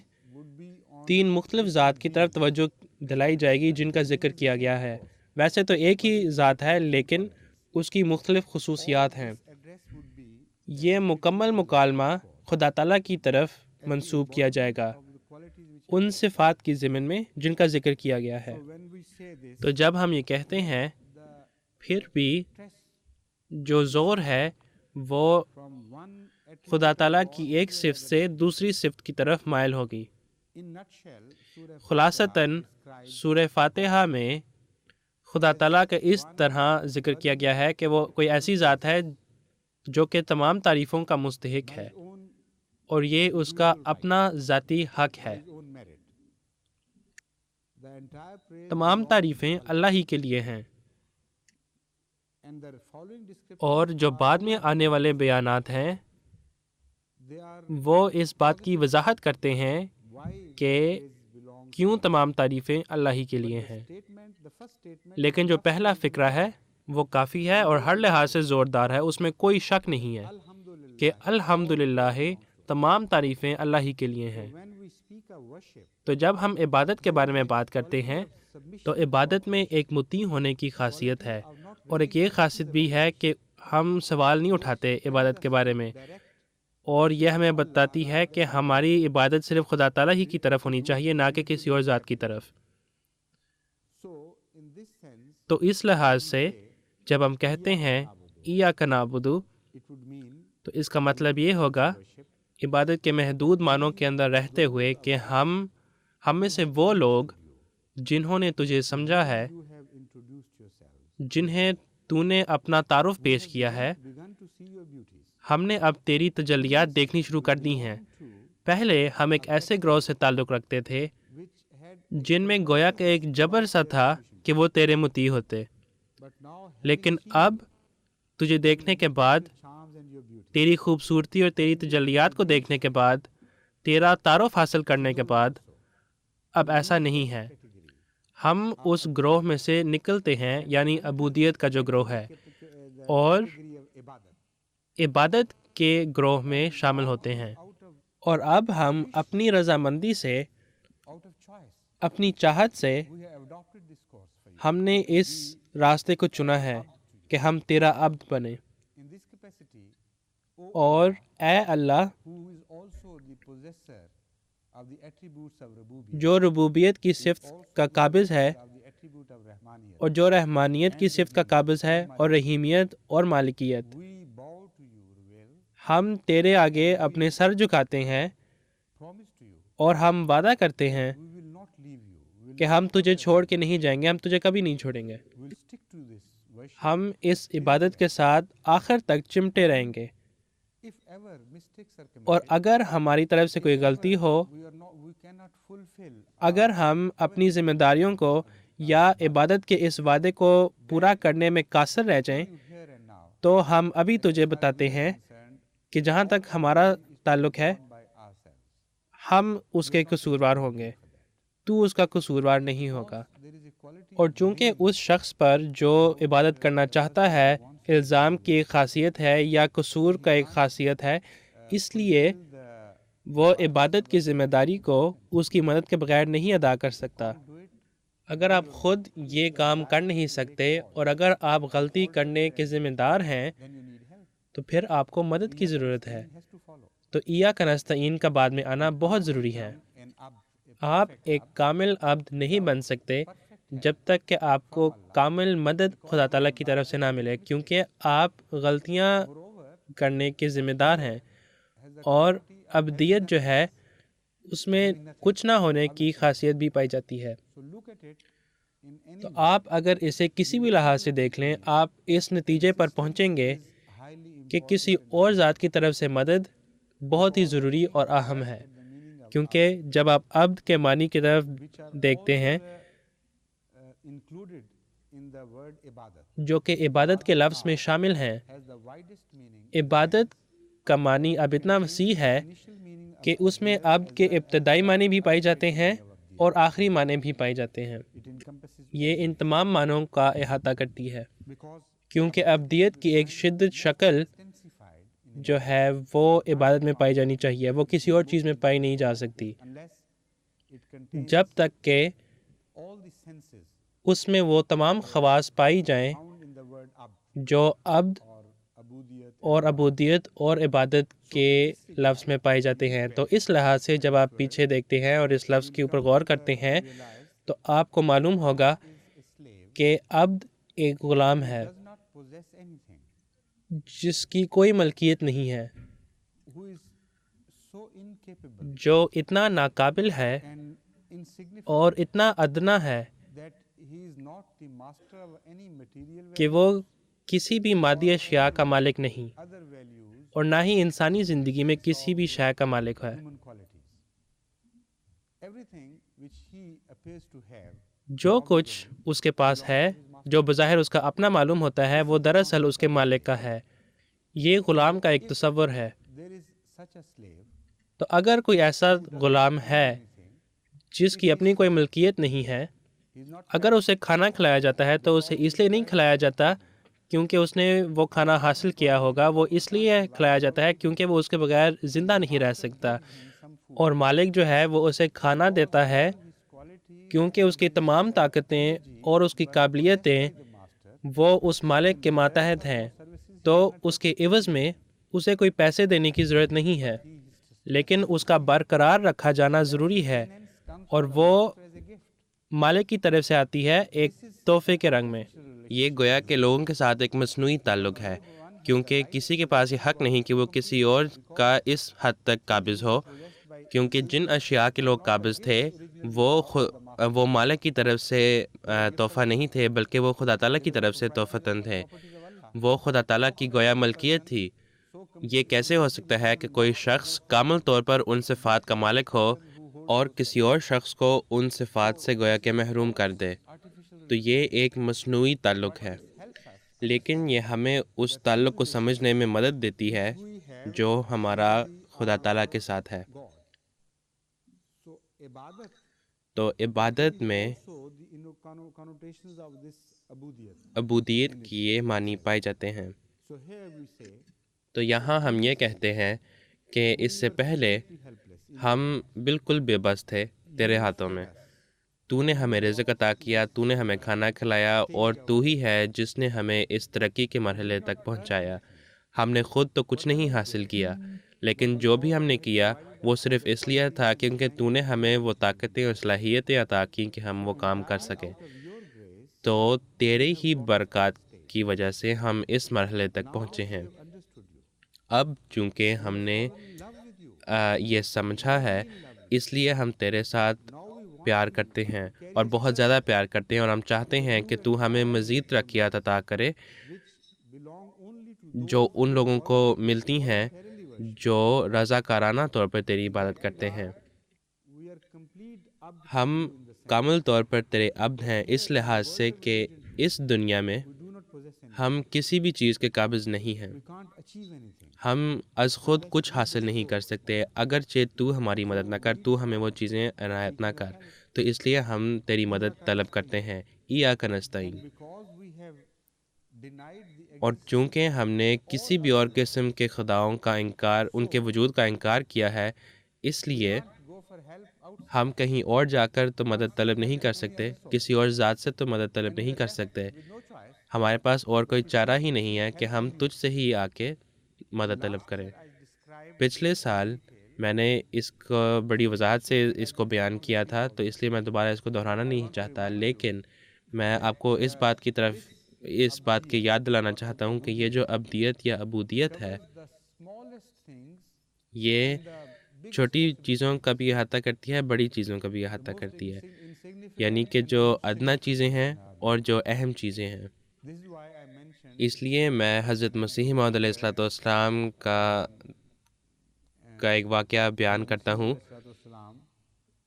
3 مختلف ذات کی طرف توجہ دلائی جائے گی جن کا ذکر کیا گیا ہے۔ ویسے تو ایک ہی ذات ہے لیکن اس کی مختلف خصوصیات ہیں۔ یہ مکمل مکالمہ خدا تعالیٰ کی طرف منسوب کیا جائے گا ان صفات کی ضمن میں جن کا ذکر کیا گیا ہے۔ تو جب ہم یہ کہتے ہیں پھر بھی جو زور ہے وہ خدا تعالیٰ کی ایک صفت سے دوسری صفت کی طرف مائل ہوگی۔ خلاصتاً سورہ فاتحہ میں خدا تعالیٰ کا اس طرح ذکر کیا گیا ہے کہ وہ کوئی ایسی ذات ہے جو کہ تمام تعریفوں کا مستحق ہے اور یہ اس کا اپنا ذاتی حق ہے۔ تمام تعریفیں اللہ ہی کے لیے ہیں، اور جو بعد میں آنے والے بیانات ہیں وہ اس بات کی وضاحت کرتے ہیں کہ کیوں تمام تعریفیں اللہ ہی کے لیے ہیں۔ لیکن جو پہلا فقرہ ہے وہ کافی ہے اور ہر لحاظ سے زوردار ہے، اس میں کوئی شک نہیں ہے کہ الحمدللہ تمام تعریفیں اللہ ہی کے لیے ہیں۔ تو جب ہم عبادت کے بارے میں بات کرتے ہیں تو عبادت میں ایک مطیع ہونے کی خاصیت ہے، اور ایک یہ خاصیت بھی ہے کہ ہم سوال نہیں اٹھاتے عبادت کے بارے میں، اور یہ ہمیں بتاتی ہے کہ ہماری عبادت صرف خدا تعالیٰ ہی کی طرف ہونی چاہیے نہ کہ کسی اور ذات کی طرف۔ تو اس لحاظ سے جب ہم کہتے ہیں ایاک نعبدو تو اس کا مطلب یہ ہوگا عبادت کے محدود معنوں کے اندر رہتے ہوئے کہ ہم میں سے وہ لوگ جنہوں نے تجھے سمجھا ہے، جنہیں تو نے اپنا تعارف پیش کیا ہے، ہم نے اب تیری تجلیات دیکھنی شروع کر دی ہیں۔ پہلے ہم ایک ایسے گروہ سے تعلق رکھتے تھے جن میں گویا کہ ایک جبر سا تھا کہ وہ تیرے مطیع ہوتے، لیکن اب تجھے دیکھنے کے بعد، تیری خوبصورتی اور تیری تجلیات کو دیکھنے کے بعد، تیرا تعارف حاصل کرنے کے بعد اب ایسا نہیں ہے۔ ہم اس گروہ میں سے نکلتے ہیں، یعنی عبودیت کا جو گروہ ہے، اور عبادت کے گروہ میں شامل ہوتے ہیں، اور اب ہم اپنی رضامندی سے، اپنی چاہت سے ہم نے اس راستے کو چنا ہے کہ ہم تیرا عبد بنیں، اور اے اللہ جو ربوبیت کی صفت کا قابض ہے اور جو رحمانیت کی صفت کا قابض ہے اور رحیمیت اور مالکیت، ہم تیرے آگے اپنے سر جھکاتے ہیں اور ہم وعدہ کرتے ہیں کہ ہم تجھے چھوڑ کے نہیں جائیں گے، ہم تجھے کبھی نہیں چھوڑیں گے۔ ہم اس عبادت کے ساتھ آخر تک چمٹے رہیں گے، اور اگر ہماری طرف سے کوئی غلطی ہو، اگر ہم اپنی ذمہ داریوں کو یا عبادت کے اس وعدے کو پورا کرنے میں قاصر رہ جائیں، تو ہم ابھی تجھے بتاتے ہیں کہ جہاں تک ہمارا تعلق ہے ہم اس کے قصوروار ہوں گے، تو اس کا قصوروار نہیں ہوگا۔ اور چونکہ اس شخص پر جو عبادت کرنا چاہتا ہے الزام کی ایک خاصیت ہے یا قصور کا ایک خاصیت ہے، اس لیے وہ عبادت کی ذمہ داری کو اس کی مدد کے بغیر نہیں ادا کر سکتا۔ اگر آپ خود یہ کام کر نہیں سکتے اور اگر آپ غلطی کرنے کے ذمہ دار ہیں تو پھر آپ کو مدد کی ضرورت ہے۔ تو ایاک نستعین کا بعد میں آنا بہت ضروری ہے۔ آپ ایک کامل عبد نہیں بن سکتے جب تک کہ آپ کو کامل مدد خدا تعالیٰ کی طرف سے نہ ملے، کیونکہ آپ غلطیاں کرنے کے ذمہ دار ہیں، اور عبدیت جو ہے اس میں کچھ نہ ہونے کی خاصیت بھی پائی جاتی ہے۔ تو آپ اگر اسے کسی بھی لحاظ سے دیکھ لیں، آپ اس نتیجے پر پہنچیں گے کہ کسی اور ذات کی طرف سے مدد بہت ہی ضروری اور اہم ہے، کیونکہ جب آپ عبد کے معنی کی طرف دیکھتے ہیں جو کہ عبادت کے لفظ میں شامل ہیں، عبادت کا معنی اب اتنا وسیع ہے کہ اس میں عبد کے ابتدائی معنی بھی پائے جاتے ہیں اور آخری معنی بھی پائے جاتے ہیں۔ یہ ان تمام معنوں کا احاطہ کرتی ہے، کیونکہ عبدیت کی ایک شدت شکل جو ہے وہ عبادت میں پائی جانی چاہیے، وہ کسی اور چیز میں پائی نہیں جا سکتی جب تک کہ اس میں وہ تمام خواص پائی جائیں جو عبد اور عبودیت اور عبادت کے لفظ میں پائے جاتے ہیں۔ تو اس لحاظ سے جب آپ پیچھے دیکھتے ہیں اور اس لفظ کے اوپر غور کرتے ہیں تو آپ کو معلوم ہوگا کہ عبد ایک غلام ہے جس کی کوئی ملکیت نہیں ہے، جو اتنا ناقابل ہے اور اتنا ادنا ہے کہ وہ کسی بھی مادی اشیاء کا مالک نہیں، اور نہ ہی انسانی زندگی میں کسی بھی شے کا مالک ہے۔ جو کچھ اس کے پاس ہے، جو بظاہر اس کا اپنا معلوم ہوتا ہے، وہ دراصل اس کے مالک کا ہے۔ یہ غلام کا ایک تصور ہے۔ تو اگر کوئی ایسا غلام ہے جس کی اپنی کوئی ملکیت نہیں ہے، اگر اسے کھانا کھلایا جاتا ہے تو اسے اس لیے نہیں کھلایا جاتا کیونکہ اس نے وہ کھانا حاصل کیا ہوگا، وہ اس لیے کھلایا جاتا ہے کیونکہ وہ اس کے بغیر زندہ نہیں رہ سکتا، اور مالک جو ہے وہ اسے کھانا دیتا ہے کیونکہ اس کی تمام طاقتیں اور اس کی قابلیتیں وہ اس مالک کے ماتحت ہیں، تو اس کے عوض میں اسے کوئی پیسے دینے کی ضرورت نہیں ہے، لیکن اس کا برقرار رکھا جانا ضروری ہے، اور وہ مالک کی طرف سے آتی ہے ایک تحفے کے رنگ میں۔ یہ گویا کہ لوگوں کے ساتھ ایک مصنوعی تعلق ہے، کیونکہ کسی کے پاس یہ حق نہیں کہ وہ کسی اور کا اس حد تک قابض ہو، کیونکہ جن اشیاء کے لوگ قابض تھے وہ مالک کی طرف سے تحفہ نہیں تھے، بلکہ وہ خدا تعالیٰ کی طرف سے تحفتاً تھے، وہ خدا تعالیٰ کی گویا ملکیت تھی۔ یہ کیسے ہو سکتا ہے کہ کوئی شخص کامل طور پر ان صفات کا مالک ہو اور کسی اور شخص کو ان صفات سے گویا کہ محروم کر دے؟ تو یہ ایک مصنوعی تعلق ہے، لیکن یہ ہمیں اس تعلق کو سمجھنے میں مدد دیتی ہے جو ہمارا خدا تعالیٰ کے ساتھ ہے۔ تو عبادت میں عبودیت کی یہ معنی پائے جاتے ہیں۔ تو یہاں ہم یہ کہتے ہیں کہ اس سے پہلے ہم بالکل بے بس تھے تیرے ہاتھوں میں، تو نے ہمیں رزق عطا کیا، تو نے ہمیں کھانا کھلایا، اور تو ہی ہے جس نے ہمیں اس ترقی کے مرحلے تک پہنچایا۔ ہم نے خود تو کچھ نہیں حاصل کیا، لیکن جو بھی ہم نے کیا وہ صرف اس لیے تھا کیونکہ تو نے ہمیں وہ طاقتیں اور صلاحیتیں عطا کی کہ ہم وہ کام کر سکیں۔ تو تیرے ہی برکات کی وجہ سے ہم اس مرحلے تک پہنچے ہیں۔ اب چونکہ ہم نے یہ سمجھا ہے، اس لیے ہم تیرے ساتھ پیار کرتے ہیں اور بہت زیادہ پیار کرتے ہیں، اور ہم چاہتے ہیں کہ تو ہمیں مزید ترقیات عطا کرے جو ان لوگوں کو ملتی ہیں جو رضاکارانہ طور پر تیری عبادت کرتے ہیں۔ ہم کامل طور پر تیرے عبد ہیں اس لحاظ سے کہ اس دنیا میں ہم کسی بھی چیز کے قابض نہیں ہیں، ہم از خود کچھ حاصل نہیں کر سکتے اگرچہ تو ہماری مدد نہ کر، تو ہمیں وہ چیزیں عنایت نہ کر، تو اس لیے ہم تیری مدد طلب کرتے ہیں۔ ایاک نستعین۔ اور چونکہ ہم نے کسی بھی اور قسم کے خداؤں کا انکار، ان کے وجود کا انکار کیا ہے، اس لیے ہم کہیں اور جا کر تو مدد طلب نہیں کر سکتے، کسی اور ذات سے تو مدد طلب نہیں کر سکتے۔ ہمارے پاس اور کوئی چارہ ہی نہیں ہے کہ ہم تجھ سے ہی آ کے مدد طلب کریں۔ پچھلے سال میں نے اس کو بڑی وضاحت سے اس کو بیان کیا تھا، تو اس لیے میں دوبارہ اس کو دہرانا نہیں چاہتا، لیکن میں آپ کو اس بات کی یاد دلانا چاہتا ہوں کہ یہ جو ابدیت یا عبودیت ہے، یہ چھوٹی چیزوں کا بھی احاطہ کرتی ہے، بڑی چیزوں کا بھی احاطہ کرتی ہے، یعنی کہ جو ادنا چیزیں ہیں اور جو اہم چیزیں ہیں۔ اس لیے میں حضرت مسیح موعود علیہ الصلوۃ والسلام کا ایک واقعہ بیان کرتا ہوں۔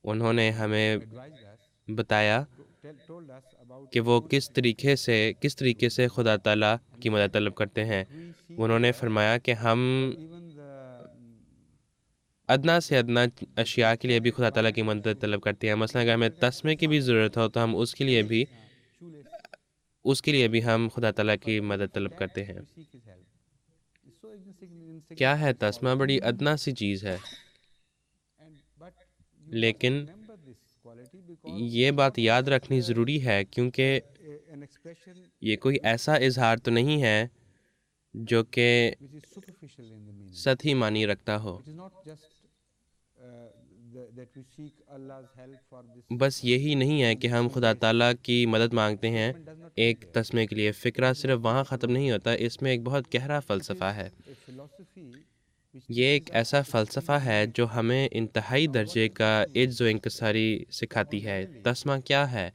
انہوں نے ہمیں بتایا کہ وہ کس طریقے سے خدا تعالیٰ کی مدد طلب کرتے ہیں۔ انہوں نے فرمایا کہ ہم ادنا سے ادنا اشیاء کے لیے بھی خدا تعالیٰ کی مدد طلب کرتے ہیں۔ مثلا اگر ہمیں تسمے کی بھی ضرورت ہو تو ہم اس کے لیے بھی ہم خدا تعالیٰ کی مدد طلب کرتے ہیں۔ کیا ہے تسمہ؟ بڑی ادنا سی چیز ہے، لیکن یہ بات یاد رکھنی ضروری ہے کیونکہ یہ کوئی ایسا اظہار تو نہیں ہے جو کہ سطحی معنی رکھتا ہو۔ بس یہی نہیں ہے کہ ہم خدا تعالیٰ کی مدد مانگتے ہیں ایک تسمے کے لیے۔ فکرہ صرف وہاں ختم نہیں ہوتا، اس میں ایک بہت گہرا فلسفہ ہے۔ یہ ایک ایسا فلسفہ ہے جو ہمیں انتہائی درجے کا عجز و انکساری سکھاتی ہے۔ تسمہ کیا ہے؟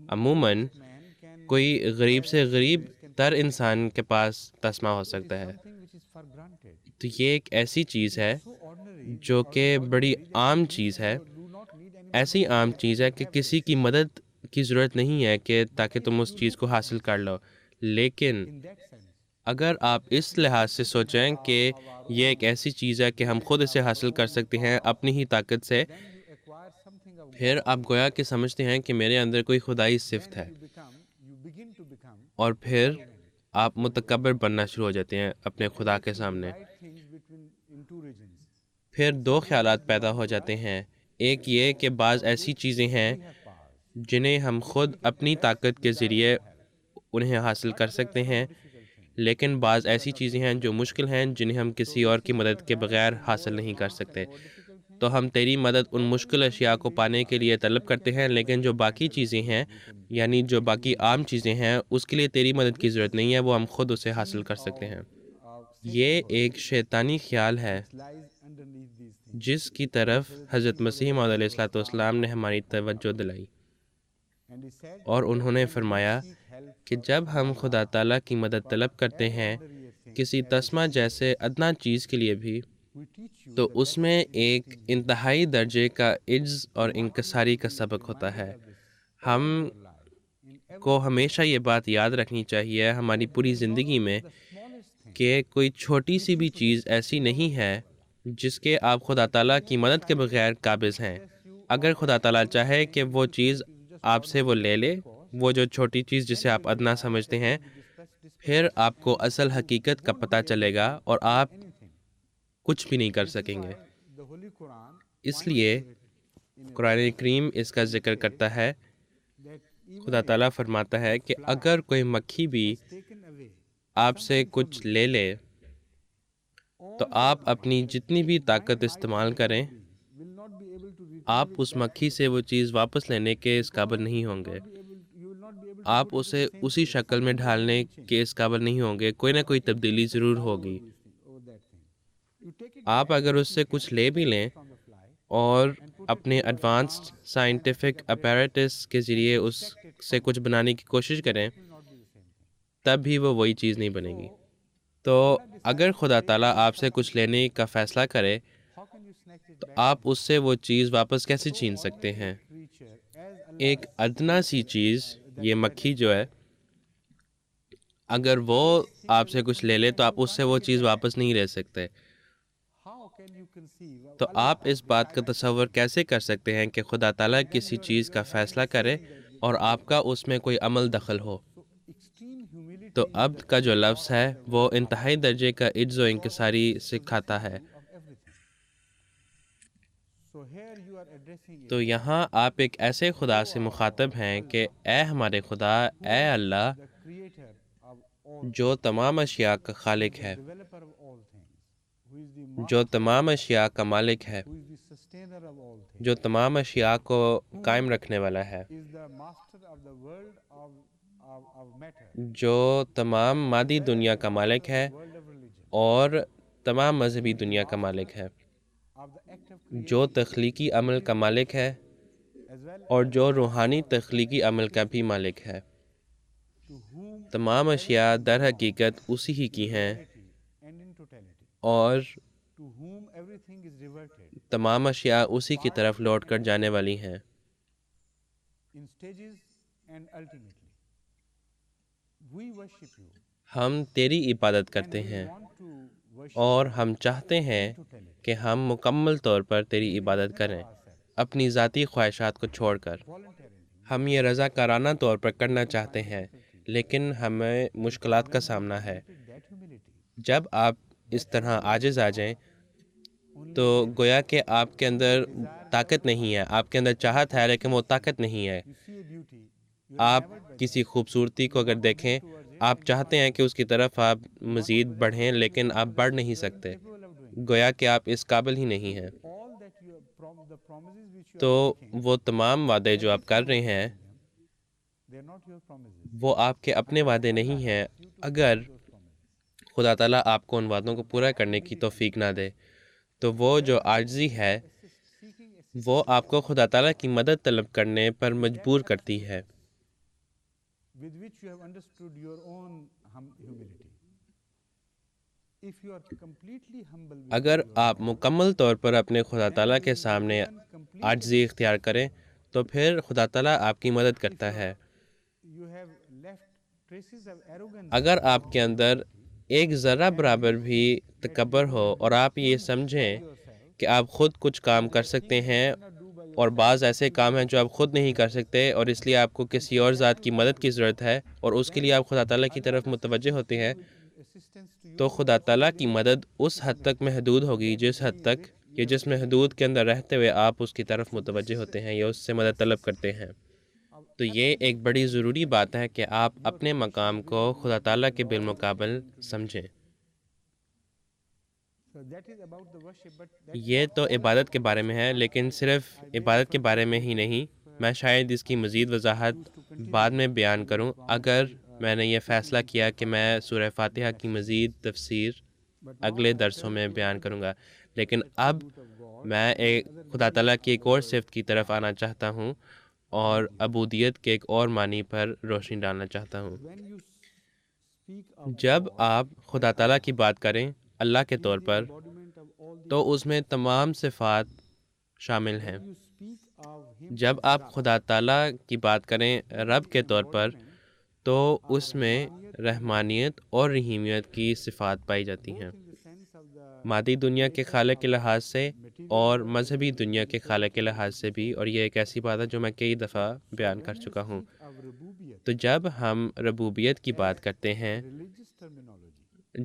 عموماً کوئی غریب سے غریب تر انسان کے پاس تسمہ ہو سکتا ہے، تو یہ ایک ایسی چیز ہے جو کہ بڑی عام چیز ہے، ایسی عام چیز ہے کہ کسی کی مدد کی ضرورت نہیں ہے کہ تاکہ تم اس چیز کو حاصل کر لو۔ لیکن اگر آپ اس لحاظ سے سوچیں کہ یہ ایک ایسی چیز ہے کہ ہم خود اسے حاصل کر سکتے ہیں اپنی ہی طاقت سے، پھر آپ گویا کہ سمجھتے ہیں کہ میرے اندر کوئی خدائی صفت ہے، اور پھر آپ متکبر بننا شروع ہو جاتے ہیں اپنے خدا کے سامنے۔ پھر دو خیالات پیدا ہو جاتے ہیں۔ ایک یہ کہ بعض ایسی چیزیں ہیں جنہیں ہم خود اپنی طاقت کے ذریعے انہیں حاصل کر سکتے ہیں، لیکن بعض ایسی چیزیں ہیں جو مشکل ہیں جنہیں ہم کسی اور کی مدد کے بغیر حاصل نہیں کر سکتے۔ تو ہم تیری مدد ان مشکل اشیاء کو پانے کے لیے طلب کرتے ہیں، لیکن جو باقی چیزیں ہیں، یعنی جو باقی عام چیزیں ہیں، اس کے لیے تیری مدد کی ضرورت نہیں ہے، وہ ہم خود اسے حاصل کر سکتے ہیں۔ یہ ایک شیطانی خیال ہے جس کی طرف حضرت مسیح موعود علیہ الصلوۃ والسلام نے ہماری توجہ دلائی، اور انہوں نے فرمایا کہ جب ہم خدا تعالیٰ کی مدد طلب کرتے ہیں کسی تسمہ جیسے ادنا چیز کے لیے بھی، تو اس میں ایک انتہائی درجے کا عجز اور انکساری کا سبق ہوتا ہے۔ ہم کو ہمیشہ یہ بات یاد رکھنی چاہیے ہماری پوری زندگی میں کہ کوئی چھوٹی سی بھی چیز ایسی نہیں ہے جس کے آپ خدا تعالیٰ کی مدد کے بغیر قابض ہیں۔ اگر خدا تعالیٰ چاہے کہ وہ چیز آپ سے وہ لے لے، وہ جو چھوٹی چیز جسے آپ ادنا سمجھتے ہیں، پھر آپ کو اصل حقیقت کا پتہ چلے گا اور آپ کچھ بھی نہیں کر سکیں گے۔ اس لیے قرآن کریم اس کا ذکر کرتا ہے، خدا تعالیٰ فرماتا ہے کہ اگر کوئی مکھی بھی آپ سے کچھ لے لے تو آپ اپنی جتنی بھی طاقت استعمال کریں، آپ اس مکھی سے وہ چیز واپس لینے کے اس قابل نہیں ہوں گے، آپ اسے اسی شکل میں ڈھالنے کے اس قابل نہیں ہوں گے، کوئی نہ کوئی تبدیلی ضرور ہوگی۔ آپ اگر اس سے کچھ لے بھی لیں اور اپنے ایڈوانسڈ سائنٹیفک اپیریٹس کے ذریعے اس سے کچھ بنانے کی کوشش کریں، تب بھی وہ وہی چیز نہیں بنے گی۔ تو اگر خدا تعالیٰ آپ سے کچھ لینے کا فیصلہ کرے تو آپ اس سے وہ چیز واپس کیسے چھین سکتے ہیں؟ ایک ادنا سی چیز، یہ مکھی جو ہے، اگر وہ آپ سے کچھ لے لے تو آپ اس سے وہ چیز واپس نہیں لے سکتے۔ تو آپ اس بات کا تصور کیسے کر سکتے ہیں کہ خدا تعالیٰ کسی چیز کا فیصلہ کرے اور آپ کا اس میں کوئی عمل دخل ہو؟ تو عبد کا جو لفظ ہے وہ انتہائی درجے کا عجز و انکساری سکھاتا ہے۔ تو یہاں آپ ایک ایسے خدا سے مخاطب ہیں کہ اے ہمارے خدا، اے اللہ جو تمام اشیاء کا خالق ہے، جو تمام اشیاء کا مالک ہے، جو تمام اشیاء کو قائم رکھنے والا ہے، جو تمام مادی دنیا کا مالک ہے اور تمام مذہبی دنیا کا مالک ہے، جو تخلیقی عمل کا مالک ہے اور جو روحانی تخلیقی عمل کا بھی مالک ہے۔ تمام اشیاء در حقیقت اسی ہی کی ہیں اور تمام اشیاء اسی کی طرف لوٹ کر جانے والی ہیں۔ ہم تیری عبادت کرتے ہیں اور ہم چاہتے ہیں کہ ہم مکمل طور پر تیری عبادت کریں، اپنی ذاتی خواہشات کو چھوڑ کر۔ ہم یہ رضاکارانہ طور پر کرنا چاہتے ہیں، لیکن ہمیں مشکلات کا سامنا ہے۔ جب آپ اس طرح عاجز آ جائیں تو گویا کہ آپ کے اندر طاقت نہیں ہے، آپ کے اندر چاہت ہے لیکن وہ طاقت نہیں ہے۔ آپ کسی خوبصورتی کو اگر دیکھیں، آپ چاہتے ہیں کہ اس کی طرف آپ مزید بڑھیں لیکن آپ بڑھ نہیں سکتے، گویا کہ آپ اس قابل ہی نہیں ہیں۔ تو وہ تمام وعدے جو آپ کر رہے ہیں وہ آپ کے اپنے وعدے نہیں ہیں اگر خدا تعالیٰ آپ کو ان وعدوں کو پورا کرنے کی توفیق نہ دے۔ تو وہ جو عاجزی ہے وہ آپ کو خدا تعالیٰ کی مدد طلب کرنے پر مجبور کرتی ہے۔ اگر آپ مکمل طور پر اپنے خدا تعالیٰ کے سامنے عاجزی اختیار کریں تو پھر خدا تعالیٰ آپ کی مدد کرتا ہے۔ اگر آپ کے اندر ایک ذرہ برابر بھی تکبر ہو اور آپ یہ سمجھیں کہ آپ خود کچھ کام کر سکتے ہیں اور بعض ایسے کام ہیں جو آپ خود نہیں کر سکتے اور اس لیے آپ کو کسی اور ذات کی مدد کی ضرورت ہے اور اس کے لیے آپ خدا تعالیٰ کی طرف متوجہ ہوتے ہیں، تو خدا تعالیٰ کی مدد اس حد تک محدود ہوگی جس محدود کے اندر رہتے ہوئے آپ اس کی طرف متوجہ ہوتے ہیں یا اس سے مدد طلب کرتے ہیں۔ تو یہ ایک بڑی ضروری بات ہے کہ آپ اپنے مقام کو خدا تعالیٰ کے بالمقابل سمجھیں۔ یہ تو عبادت کے بارے میں ہے، لیکن صرف عبادت کے بارے میں ہی نہیں، میں شاید اس کی مزید وضاحت بعد میں بیان کروں اگر میں نے یہ فیصلہ کیا کہ میں سورہ فاتحہ کی مزید تفسیر اگلے درسوں میں بیان کروں گا۔ لیکن اب میں خدا تعالیٰ کی ایک اور صفت کی طرف آنا چاہتا ہوں اور عبودیت کے ایک اور معنی پر روشنی ڈالنا چاہتا ہوں۔ جب آپ خدا تعالیٰ کی بات کریں اللہ کے طور پر تو اس میں تمام صفات شامل ہیں۔ جب آپ خدا تعالیٰ کی بات کریں رب کے طور پر تو اس میں رحمانیت اور رحیمیت کی صفات پائی جاتی ہیں، مادی دنیا کے خالق کے لحاظ سے اور مذہبی دنیا کے خالق کے لحاظ سے بھی، اور یہ ایک ایسی بات ہے جو میں کئی دفعہ بیان کر چکا ہوں۔ تو جب ہم ربوبیت کی بات کرتے ہیں،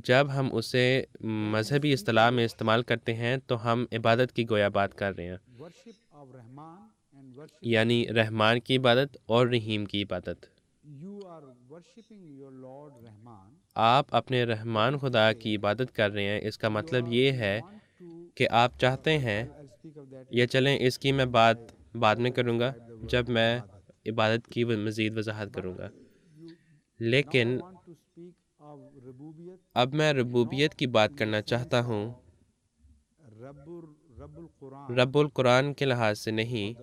جب ہم اسے مذہبی اصطلاح میں استعمال کرتے ہیں تو ہم عبادت کی گویا بات کر رہے ہیں، یعنی رحمان کی عبادت اور رحیم کی عبادت۔ آپ اپنے رحمان خدا کی عبادت کر رہے ہیں، اس کا مطلب یہ ہے کہ آپ چاہتے ہیں، یہ چلیں اس کی میں بات بعد میں کروں گا جب میں عبادت کی مزید وضاحت کروں گا، لیکن اب میں ربوبیت کی بات کرنا چاہتا ہوں۔ رب القرآن کے لحاظ سے نہیں،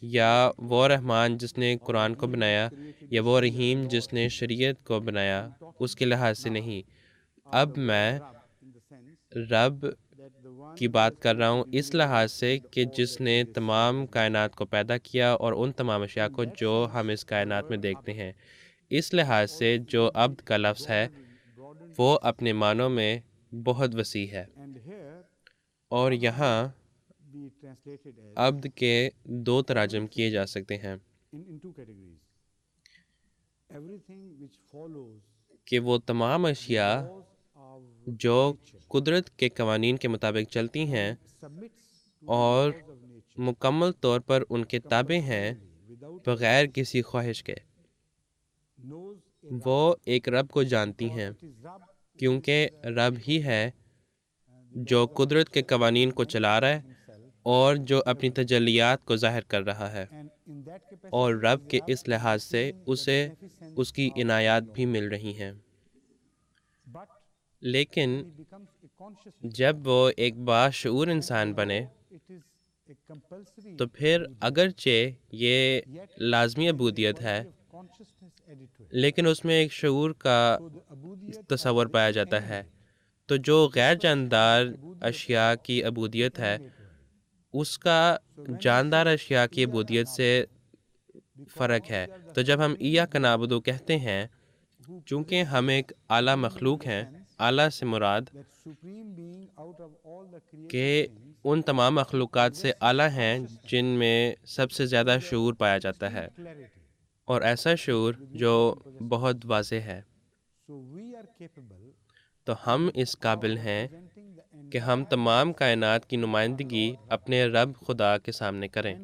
یا وہ رحمان جس نے قرآن کو بنایا، یا وہ رحیم جس نے شریعت کو بنایا، اس کے لحاظ سے نہیں۔ اب میں رب کی بات کر رہا ہوں اس لحاظ سے کہ جس نے تمام کائنات کو پیدا کیا اور ان تمام اشیاء کو جو ہم اس کائنات میں دیکھتے ہیں۔ اس لحاظ سے جو عبد کا لفظ ہے وہ اپنے معنوں میں بہت وسیع ہے، اور یہاں عبد کے دو تراجم کیے جا سکتے ہیں کہ وہ تمام اشیاء جو قدرت کے قوانین کے مطابق چلتی ہیں اور مکمل طور پر ان کے تابع ہیں بغیر کسی خواہش کے، وہ ایک رب کو جانتی ہیں، کیونکہ رب ہی ہے جو قدرت کے قوانین کو چلا رہا ہے اور جو اپنی تجلیات کو ظاہر کر رہا ہے، اور رب کے اس لحاظ سے اسے اس کی عنایات بھی مل رہی ہیں۔ لیکن جب وہ ایک باشعور انسان بنے تو پھر اگرچہ یہ لازمی عبودیت ہے، لیکن اس میں ایک شعور کا تصور پایا جاتا ہے۔ تو جو غیر جاندار اشیاء کی عبودیت ہے اس کا جاندار اشیاء کی عبودیت سے فرق ہے۔ تو جب ہم ایاک نعبد کہتے ہیں، چونکہ ہم ایک اعلیٰ مخلوق ہیں، اعلیٰ سے مراد کہ ان تمام مخلوقات سے اعلیٰ ہیں جن میں سب سے زیادہ شعور پایا جاتا ہے، اور ایسا شعور جو بہت واضح ہے، تو ہم اس قابل ہیں کہ ہم تمام کائنات کی نمائندگی اپنے رب خدا کے سامنے کریں،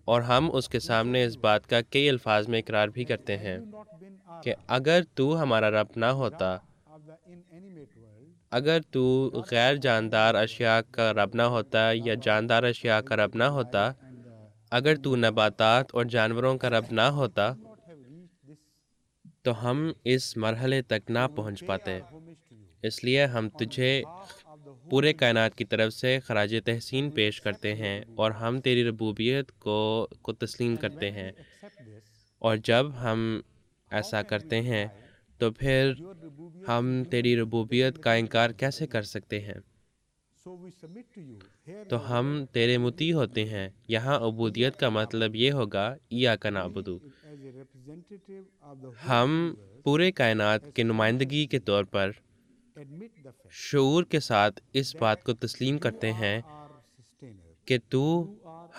اور ہم اس کے سامنے اس بات کا کئی الفاظ میں اقرار بھی کرتے ہیں کہ اگر تو ہمارا رب نہ ہوتا، اگر تو غیر جاندار اشیاء کا رب نہ ہوتا یا جاندار اشیاء کا رب نہ ہوتا، اگر تو نباتات اور جانوروں کا رب نہ ہوتا، تو ہم اس مرحلے تک نہ پہنچ پاتے۔ اس لیے ہم تجھے پورے کائنات کی طرف سے خراج تحسین پیش کرتے ہیں، اور ہم تیری ربوبیت کو تسلیم کرتے ہیں۔ اور جب ہم ایسا کرتے ہیں تو پھر ہم تیری ربوبیت کا انکار کیسے کر سکتے ہیں؟ تو ہم تیرے مطیع ہوتے ہیں۔ یہاں عبودیت کا مطلب یہ ہوگا ایاک نعبد، ہم پورے کائنات کے نمائندگی کے طور پر شعور کے ساتھ اس بات کو تسلیم کرتے ہیں کہ تو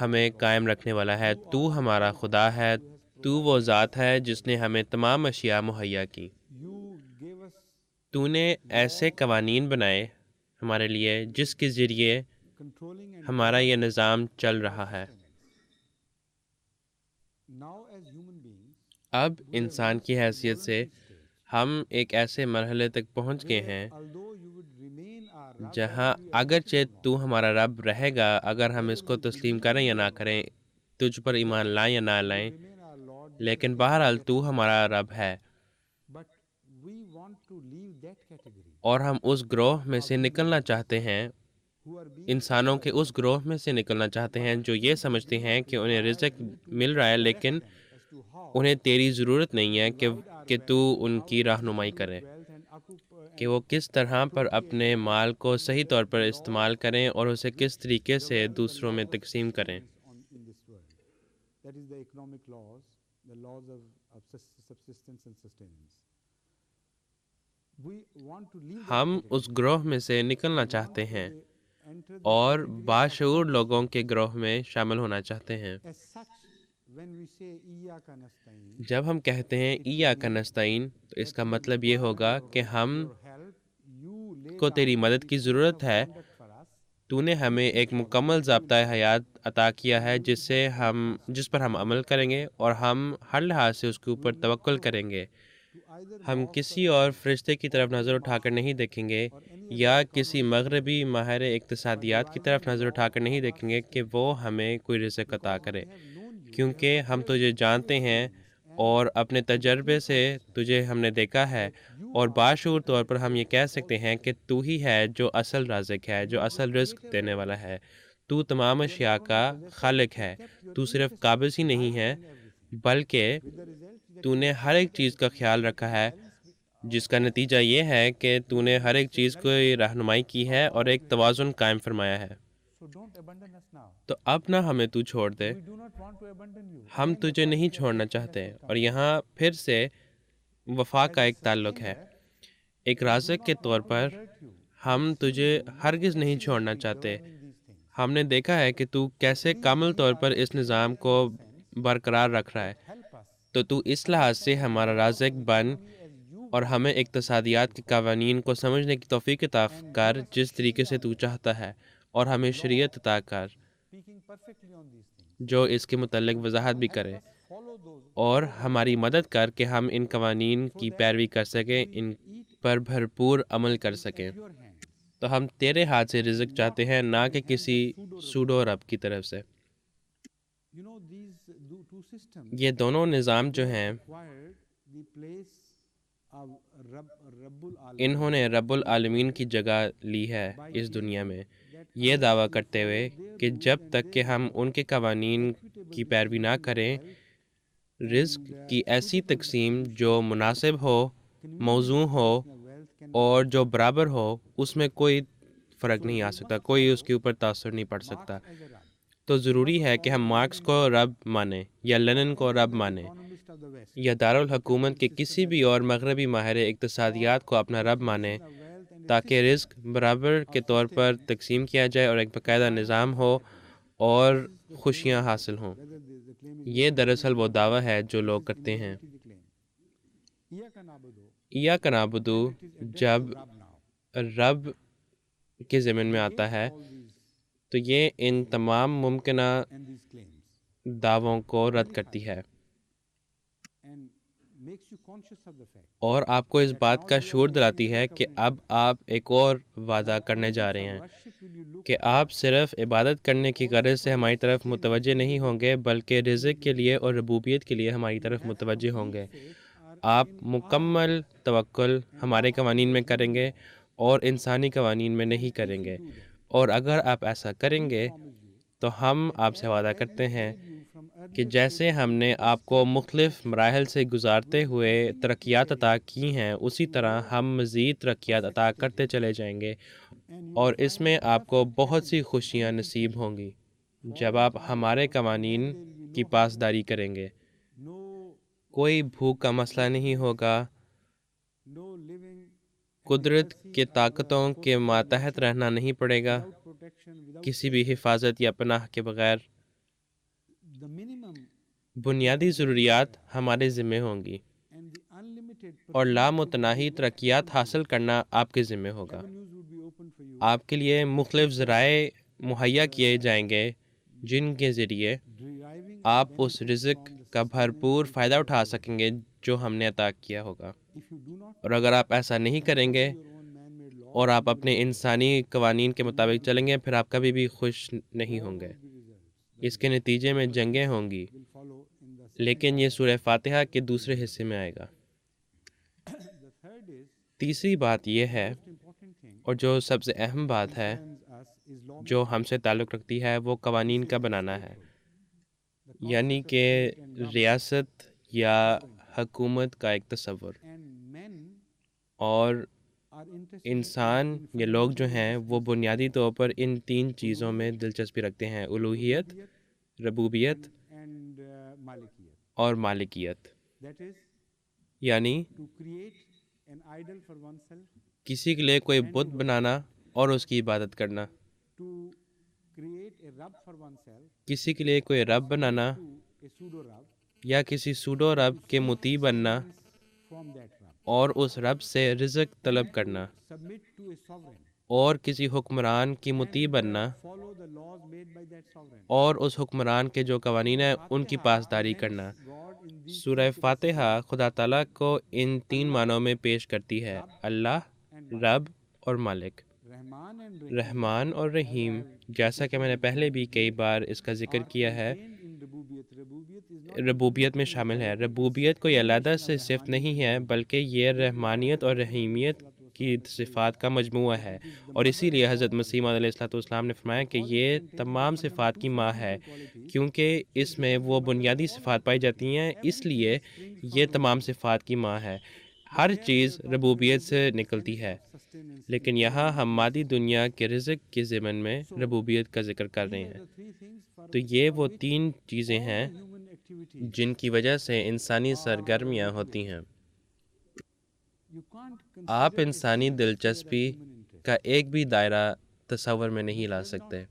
ہمیں قائم رکھنے والا ہے، تو ہمارا خدا ہے، تو وہ ذات ہے جس نے ہمیں تمام اشیاء مہیا کی۔ تو نے ایسے قوانین بنائے ہمارے لیے جس کے ذریعے ہمارا یہ نظام چل رہا ہے۔ اب انسان کی حیثیت سے ہم ایک ایسے مرحلے تک پہنچ گئے ہیں جہاں اگرچہ تو ہمارا رب رہے گا، اگر ہم اس کو تسلیم کریں یا نہ کریں، تجھ پر ایمان لائیں یا نہ لائیں، لیکن بہرحال تو ہمارا رب ہے، اور ہم اس گروہ میں سے نکلنا چاہتے ہیں، انسانوں کے اس گروہ میں سے نکلنا چاہتے ہیں جو یہ سمجھتے ہیں کہ انہیں رزق مل رہا ہے، لیکن انہیں تیری ضرورت نہیں ہے کہ تو ان کی رہنمائی کرے، کہ وہ کس طرح پر اپنے مال کو صحیح طور پر استعمال کریں اور اسے کس طریقے سے دوسروں میں تقسیم کریں۔ ہم اس گروہ میں سے نکلنا چاہتے ہیں اور باشعور لوگوں کے گروہ میں شامل ہونا چاہتے ہیں۔ جب ہم کہتے ہیں ایاک نستعین، تو اس کا مطلب یہ ہوگا کہ ہم کو تیری مدد کی ضرورت ہے۔ تو نے ہمیں ایک مکمل ضابطۂ حیات عطا کیا ہے جس پر ہم عمل کریں گے، اور ہم ہر لحاظ سے اس کے اوپر توکل کریں گے۔ ہم کسی اور فرشتے کی طرف نظر اٹھا کر نہیں دیکھیں گے، یا کسی مغربی ماہر اقتصادیات کی طرف نظر اٹھا کر نہیں دیکھیں گے کہ وہ ہمیں کوئی رزق عطا کرے، کیونکہ ہم تجھے جانتے ہیں اور اپنے تجربے سے تجھے ہم نے دیکھا ہے، اور باشعور طور پر ہم یہ کہہ سکتے ہیں کہ تو ہی ہے جو اصل رازق ہے، جو اصل رزق دینے والا ہے۔ تو تمام اشیاء کا خالق ہے۔ تو صرف قابض ہی نہیں ہے بلکہ تو نے ہر ایک چیز کا خیال رکھا ہے، جس کا نتیجہ یہ ہے کہ تو نے ہر ایک چیز کو رہنمائی کی ہے اور ایک توازن قائم فرمایا ہے۔ تو اب نہ ہمیں تو چھوڑ دے، ہم تجھے نہیں چھوڑنا چاہتے۔ اور یہاں پھر سے وفا کا ایک تعلق ہے۔ ایک رازق کے طور پر ہم تجھے ہرگز نہیں چھوڑنا چاہتے۔ ہم نے دیکھا ہے کہ تو کیسے کامل طور پر اس نظام کو برقرار رکھ رہا ہے۔ تو تو اس لحاظ سے ہمارا رازق بن اور ہمیں اقتصادیات کے قوانین کو سمجھنے کی توفیق عطا کر جس طریقے سے تو چاہتا ہے، اور ہمیں شریعت عطا کر جو اس کے متعلق وضاحت بھی کرے، اور ہماری مدد کر کہ ہم ان قوانین کی پیروی کر سکیں، ان پر بھرپور عمل کر سکیں۔ تو ہم تیرے ہاتھ سے رزق چاہتے ہیں، نہ کہ کسی سوڈو رب کی طرف سے۔ یہ دونوں نظام جو ہیں، انہوں نے رب العالمین کی جگہ لی ہے اس دنیا میں، یہ دعویٰ کرتے ہوئے کہ جب تک کہ ہم ان کے قوانین کی پیروی نہ کریں، رزق کی ایسی تقسیم جو مناسب ہو، موزوں ہو اور جو برابر ہو، اس میں کوئی فرق نہیں آ سکتا، کوئی اس کے اوپر تاثر نہیں پڑ سکتا۔ تو ضروری ہے کہ ہم مارکس کو رب مانیں یا لینن کو رب مانیں یا دارالحکومت کے کسی بھی اور مغربی ماہر اقتصادیات کو اپنا رب مانیں، تاکہ رزق برابر کے طور پر تقسیم کیا جائے اور ایک باقاعدہ نظام ہو اور خوشیاں حاصل ہوں۔ یہ دراصل وہ دعویٰ ہے جو لوگ کرتے ہیں۔ ایاک نعبدو جب رب کے ضمن میں آتا ہے تو یہ ان تمام ممکنہ دعووں کو رد کرتی ہے اور آپ کو اس بات کا شعور دلاتی ہے کہ اب آپ ایک اور وعدہ کرنے جا رہے ہیں کہ آپ صرف عبادت کرنے کی غرض سے ہماری طرف متوجہ نہیں ہوں گے، بلکہ رزق کے لیے اور ربوبیت کے لیے ہماری طرف متوجہ ہوں گے۔ آپ مکمل توکل ہمارے قوانین میں کریں گے اور انسانی قوانین میں نہیں کریں گے، اور اگر آپ ایسا کریں گے تو ہم آپ سے وعدہ کرتے ہیں کہ جیسے ہم نے آپ کو مختلف مراحل سے گزارتے ہوئے ترقیات عطا کی ہیں، اسی طرح ہم مزید ترقیات عطا کرتے چلے جائیں گے، اور اس میں آپ کو بہت سی خوشیاں نصیب ہوں گی جب آپ ہمارے قوانین کی پاسداری کریں گے۔ کوئی بھوک کا مسئلہ نہیں ہوگا، قدرت کے طاقتوں کے ماتحت رہنا نہیں پڑے گا، کسی بھی حفاظت یا پناہ کے بغیر بنیادی ضروریات ہمارے ذمہ ہوں گی، اور لامتناہی ترقیات حاصل کرنا آپ کے ذمہ ہوگا۔ آپ کے لیے مختلف ذرائع مہیا کیے جائیں گے جن کے ذریعے آپ اس رزق کا بھرپور فائدہ اٹھا سکیں گے جو ہم نے عطا کیا ہوگا۔ اور اگر آپ ایسا نہیں کریں گے اور آپ اپنے انسانی قوانین کے مطابق چلیں گے، پھر آپ کبھی بھی خوش نہیں ہوں گے۔ اس کے نتیجے میں جنگیں ہوں گی، لیکن یہ سورہ فاتحہ کے دوسرے حصے میں آئے گا۔ تیسری بات یہ ہے، اور جو سب سے اہم بات ہے جو ہم سے تعلق رکھتی ہے، وہ قوانین کا بنانا ہے، یعنی کہ ریاست یا حکومت کا ایک تصور۔ اور انسان یا لوگ جو ہیں وہ بنیادی طور پر ان تین چیزوں میں دلچسپی رکھتے ہیں: الوہیت، ربوبیت اور مالکیت۔ یعنی کسی کے لیے کوئی بت بنانا اور اس کی عبادت کرنا، کسی کے لیے کوئی رب بنانا یا کسی سوڈو رب کے مطیع بننا اور اس رب سے رزق طلب کرنا، اور کسی حکمران کی مطیع بننا اور اس حکمران کے جو قوانین ہیں ان کی پاسداری کرنا۔ سورہ فاتحہ خدا تعالیٰ کو ان تین معنوں میں پیش کرتی ہے: اللہ، رب اور مالک، رحمان اور رحیم۔ جیسا کہ میں نے پہلے بھی کئی بار اس کا ذکر کیا ہے، ربوبیت میں شامل ہے۔ ربوبیت کوئی علیحدہ سے صفت نہیں ہے، بلکہ یہ رحمانیت اور رحیمیت کی صفات کا مجموعہ ہے، اور اسی لیے حضرت مسیح موعود علیہ الصلوۃ والسلام نے فرمایا کہ یہ تمام صفات کی ماں ہے، کیونکہ اس میں وہ بنیادی صفات پائی جاتی ہیں، اس لیے یہ تمام صفات کی ماں ہے۔ ہر چیز ربوبیت سے نکلتی ہے، لیکن یہاں ہم مادی دنیا کے رزق کے ضمن میں ربوبیت کا ذکر کر رہے ہیں۔ تو یہ وہ 3 چیزیں ہیں جن کی وجہ سے انسانی سرگرمیاں ہوتی ہیں۔ آپ انسانی دلچسپی کا ایک بھی دائرہ تصور میں نہیں لا سکتے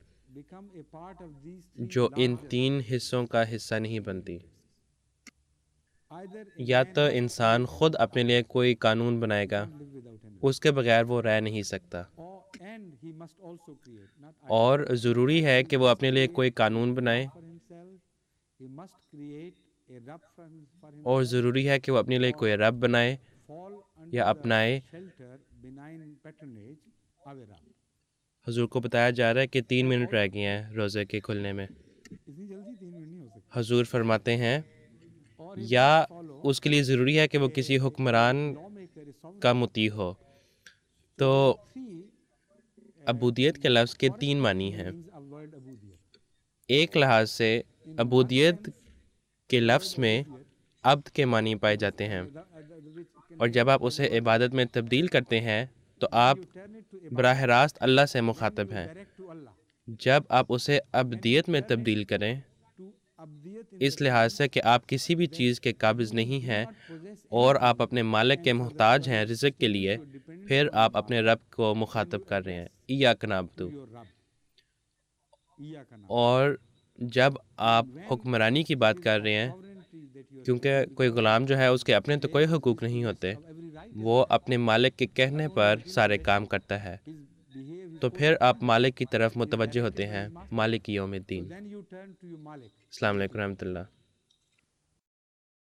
جو ان 3 حصوں کا حصہ نہیں بنتی۔ یا تو انسان خود اپنے لیے کوئی قانون بنائے گا، اس کے بغیر وہ رہ نہیں سکتا، اور ضروری ہے کہ وہ اپنے لیے کوئی قانون بنائے، اور ضروری ہے کہ وہ اپنے لیے کوئی رب بنائے یا اپنائے۔ حضور کو بتایا جا رہا ہے کہ 3 منٹ رہ گئے ہیں روزے کے کھلنے میں۔ حضور فرماتے ہیں یا اس کے لیے ضروری ہے کہ وہ کسی حکمران کا مطیع ہو۔ تو عبودیت کے لفظ کے 3 معنی ہیں۔ ایک لحاظ سے عبودیت کے لفظ میں عبد کے معنی پائے جاتے ہیں، اور جب آپ اسے عبادت میں تبدیل کرتے ہیں تو آپ براہ راست اللہ سے مخاطب ہیں۔ جب آپ اسے عبدیت میں تبدیل کریں، اس لحاظ سے کہ آپ کسی بھی چیز کے قابض نہیں ہیں اور آپ اپنے مالک کے محتاج ہیں رزق کے لیے، پھر آپ اپنے رب کو مخاطب کر رہے ہیں، ایاک نعبد۔ اور جب آپ حکمرانی کی بات کر رہے ہیں، کیونکہ کوئی غلام جو ہے اس کے اپنے تو کوئی حقوق نہیں ہوتے، وہ اپنے مالک کے کہنے پر سارے کام کرتا ہے، تو پھر آپ مالک کی طرف متوجہ ہوتے ہیں، مالک یوم الدین۔ السلام علیکم ورحمۃ اللہ۔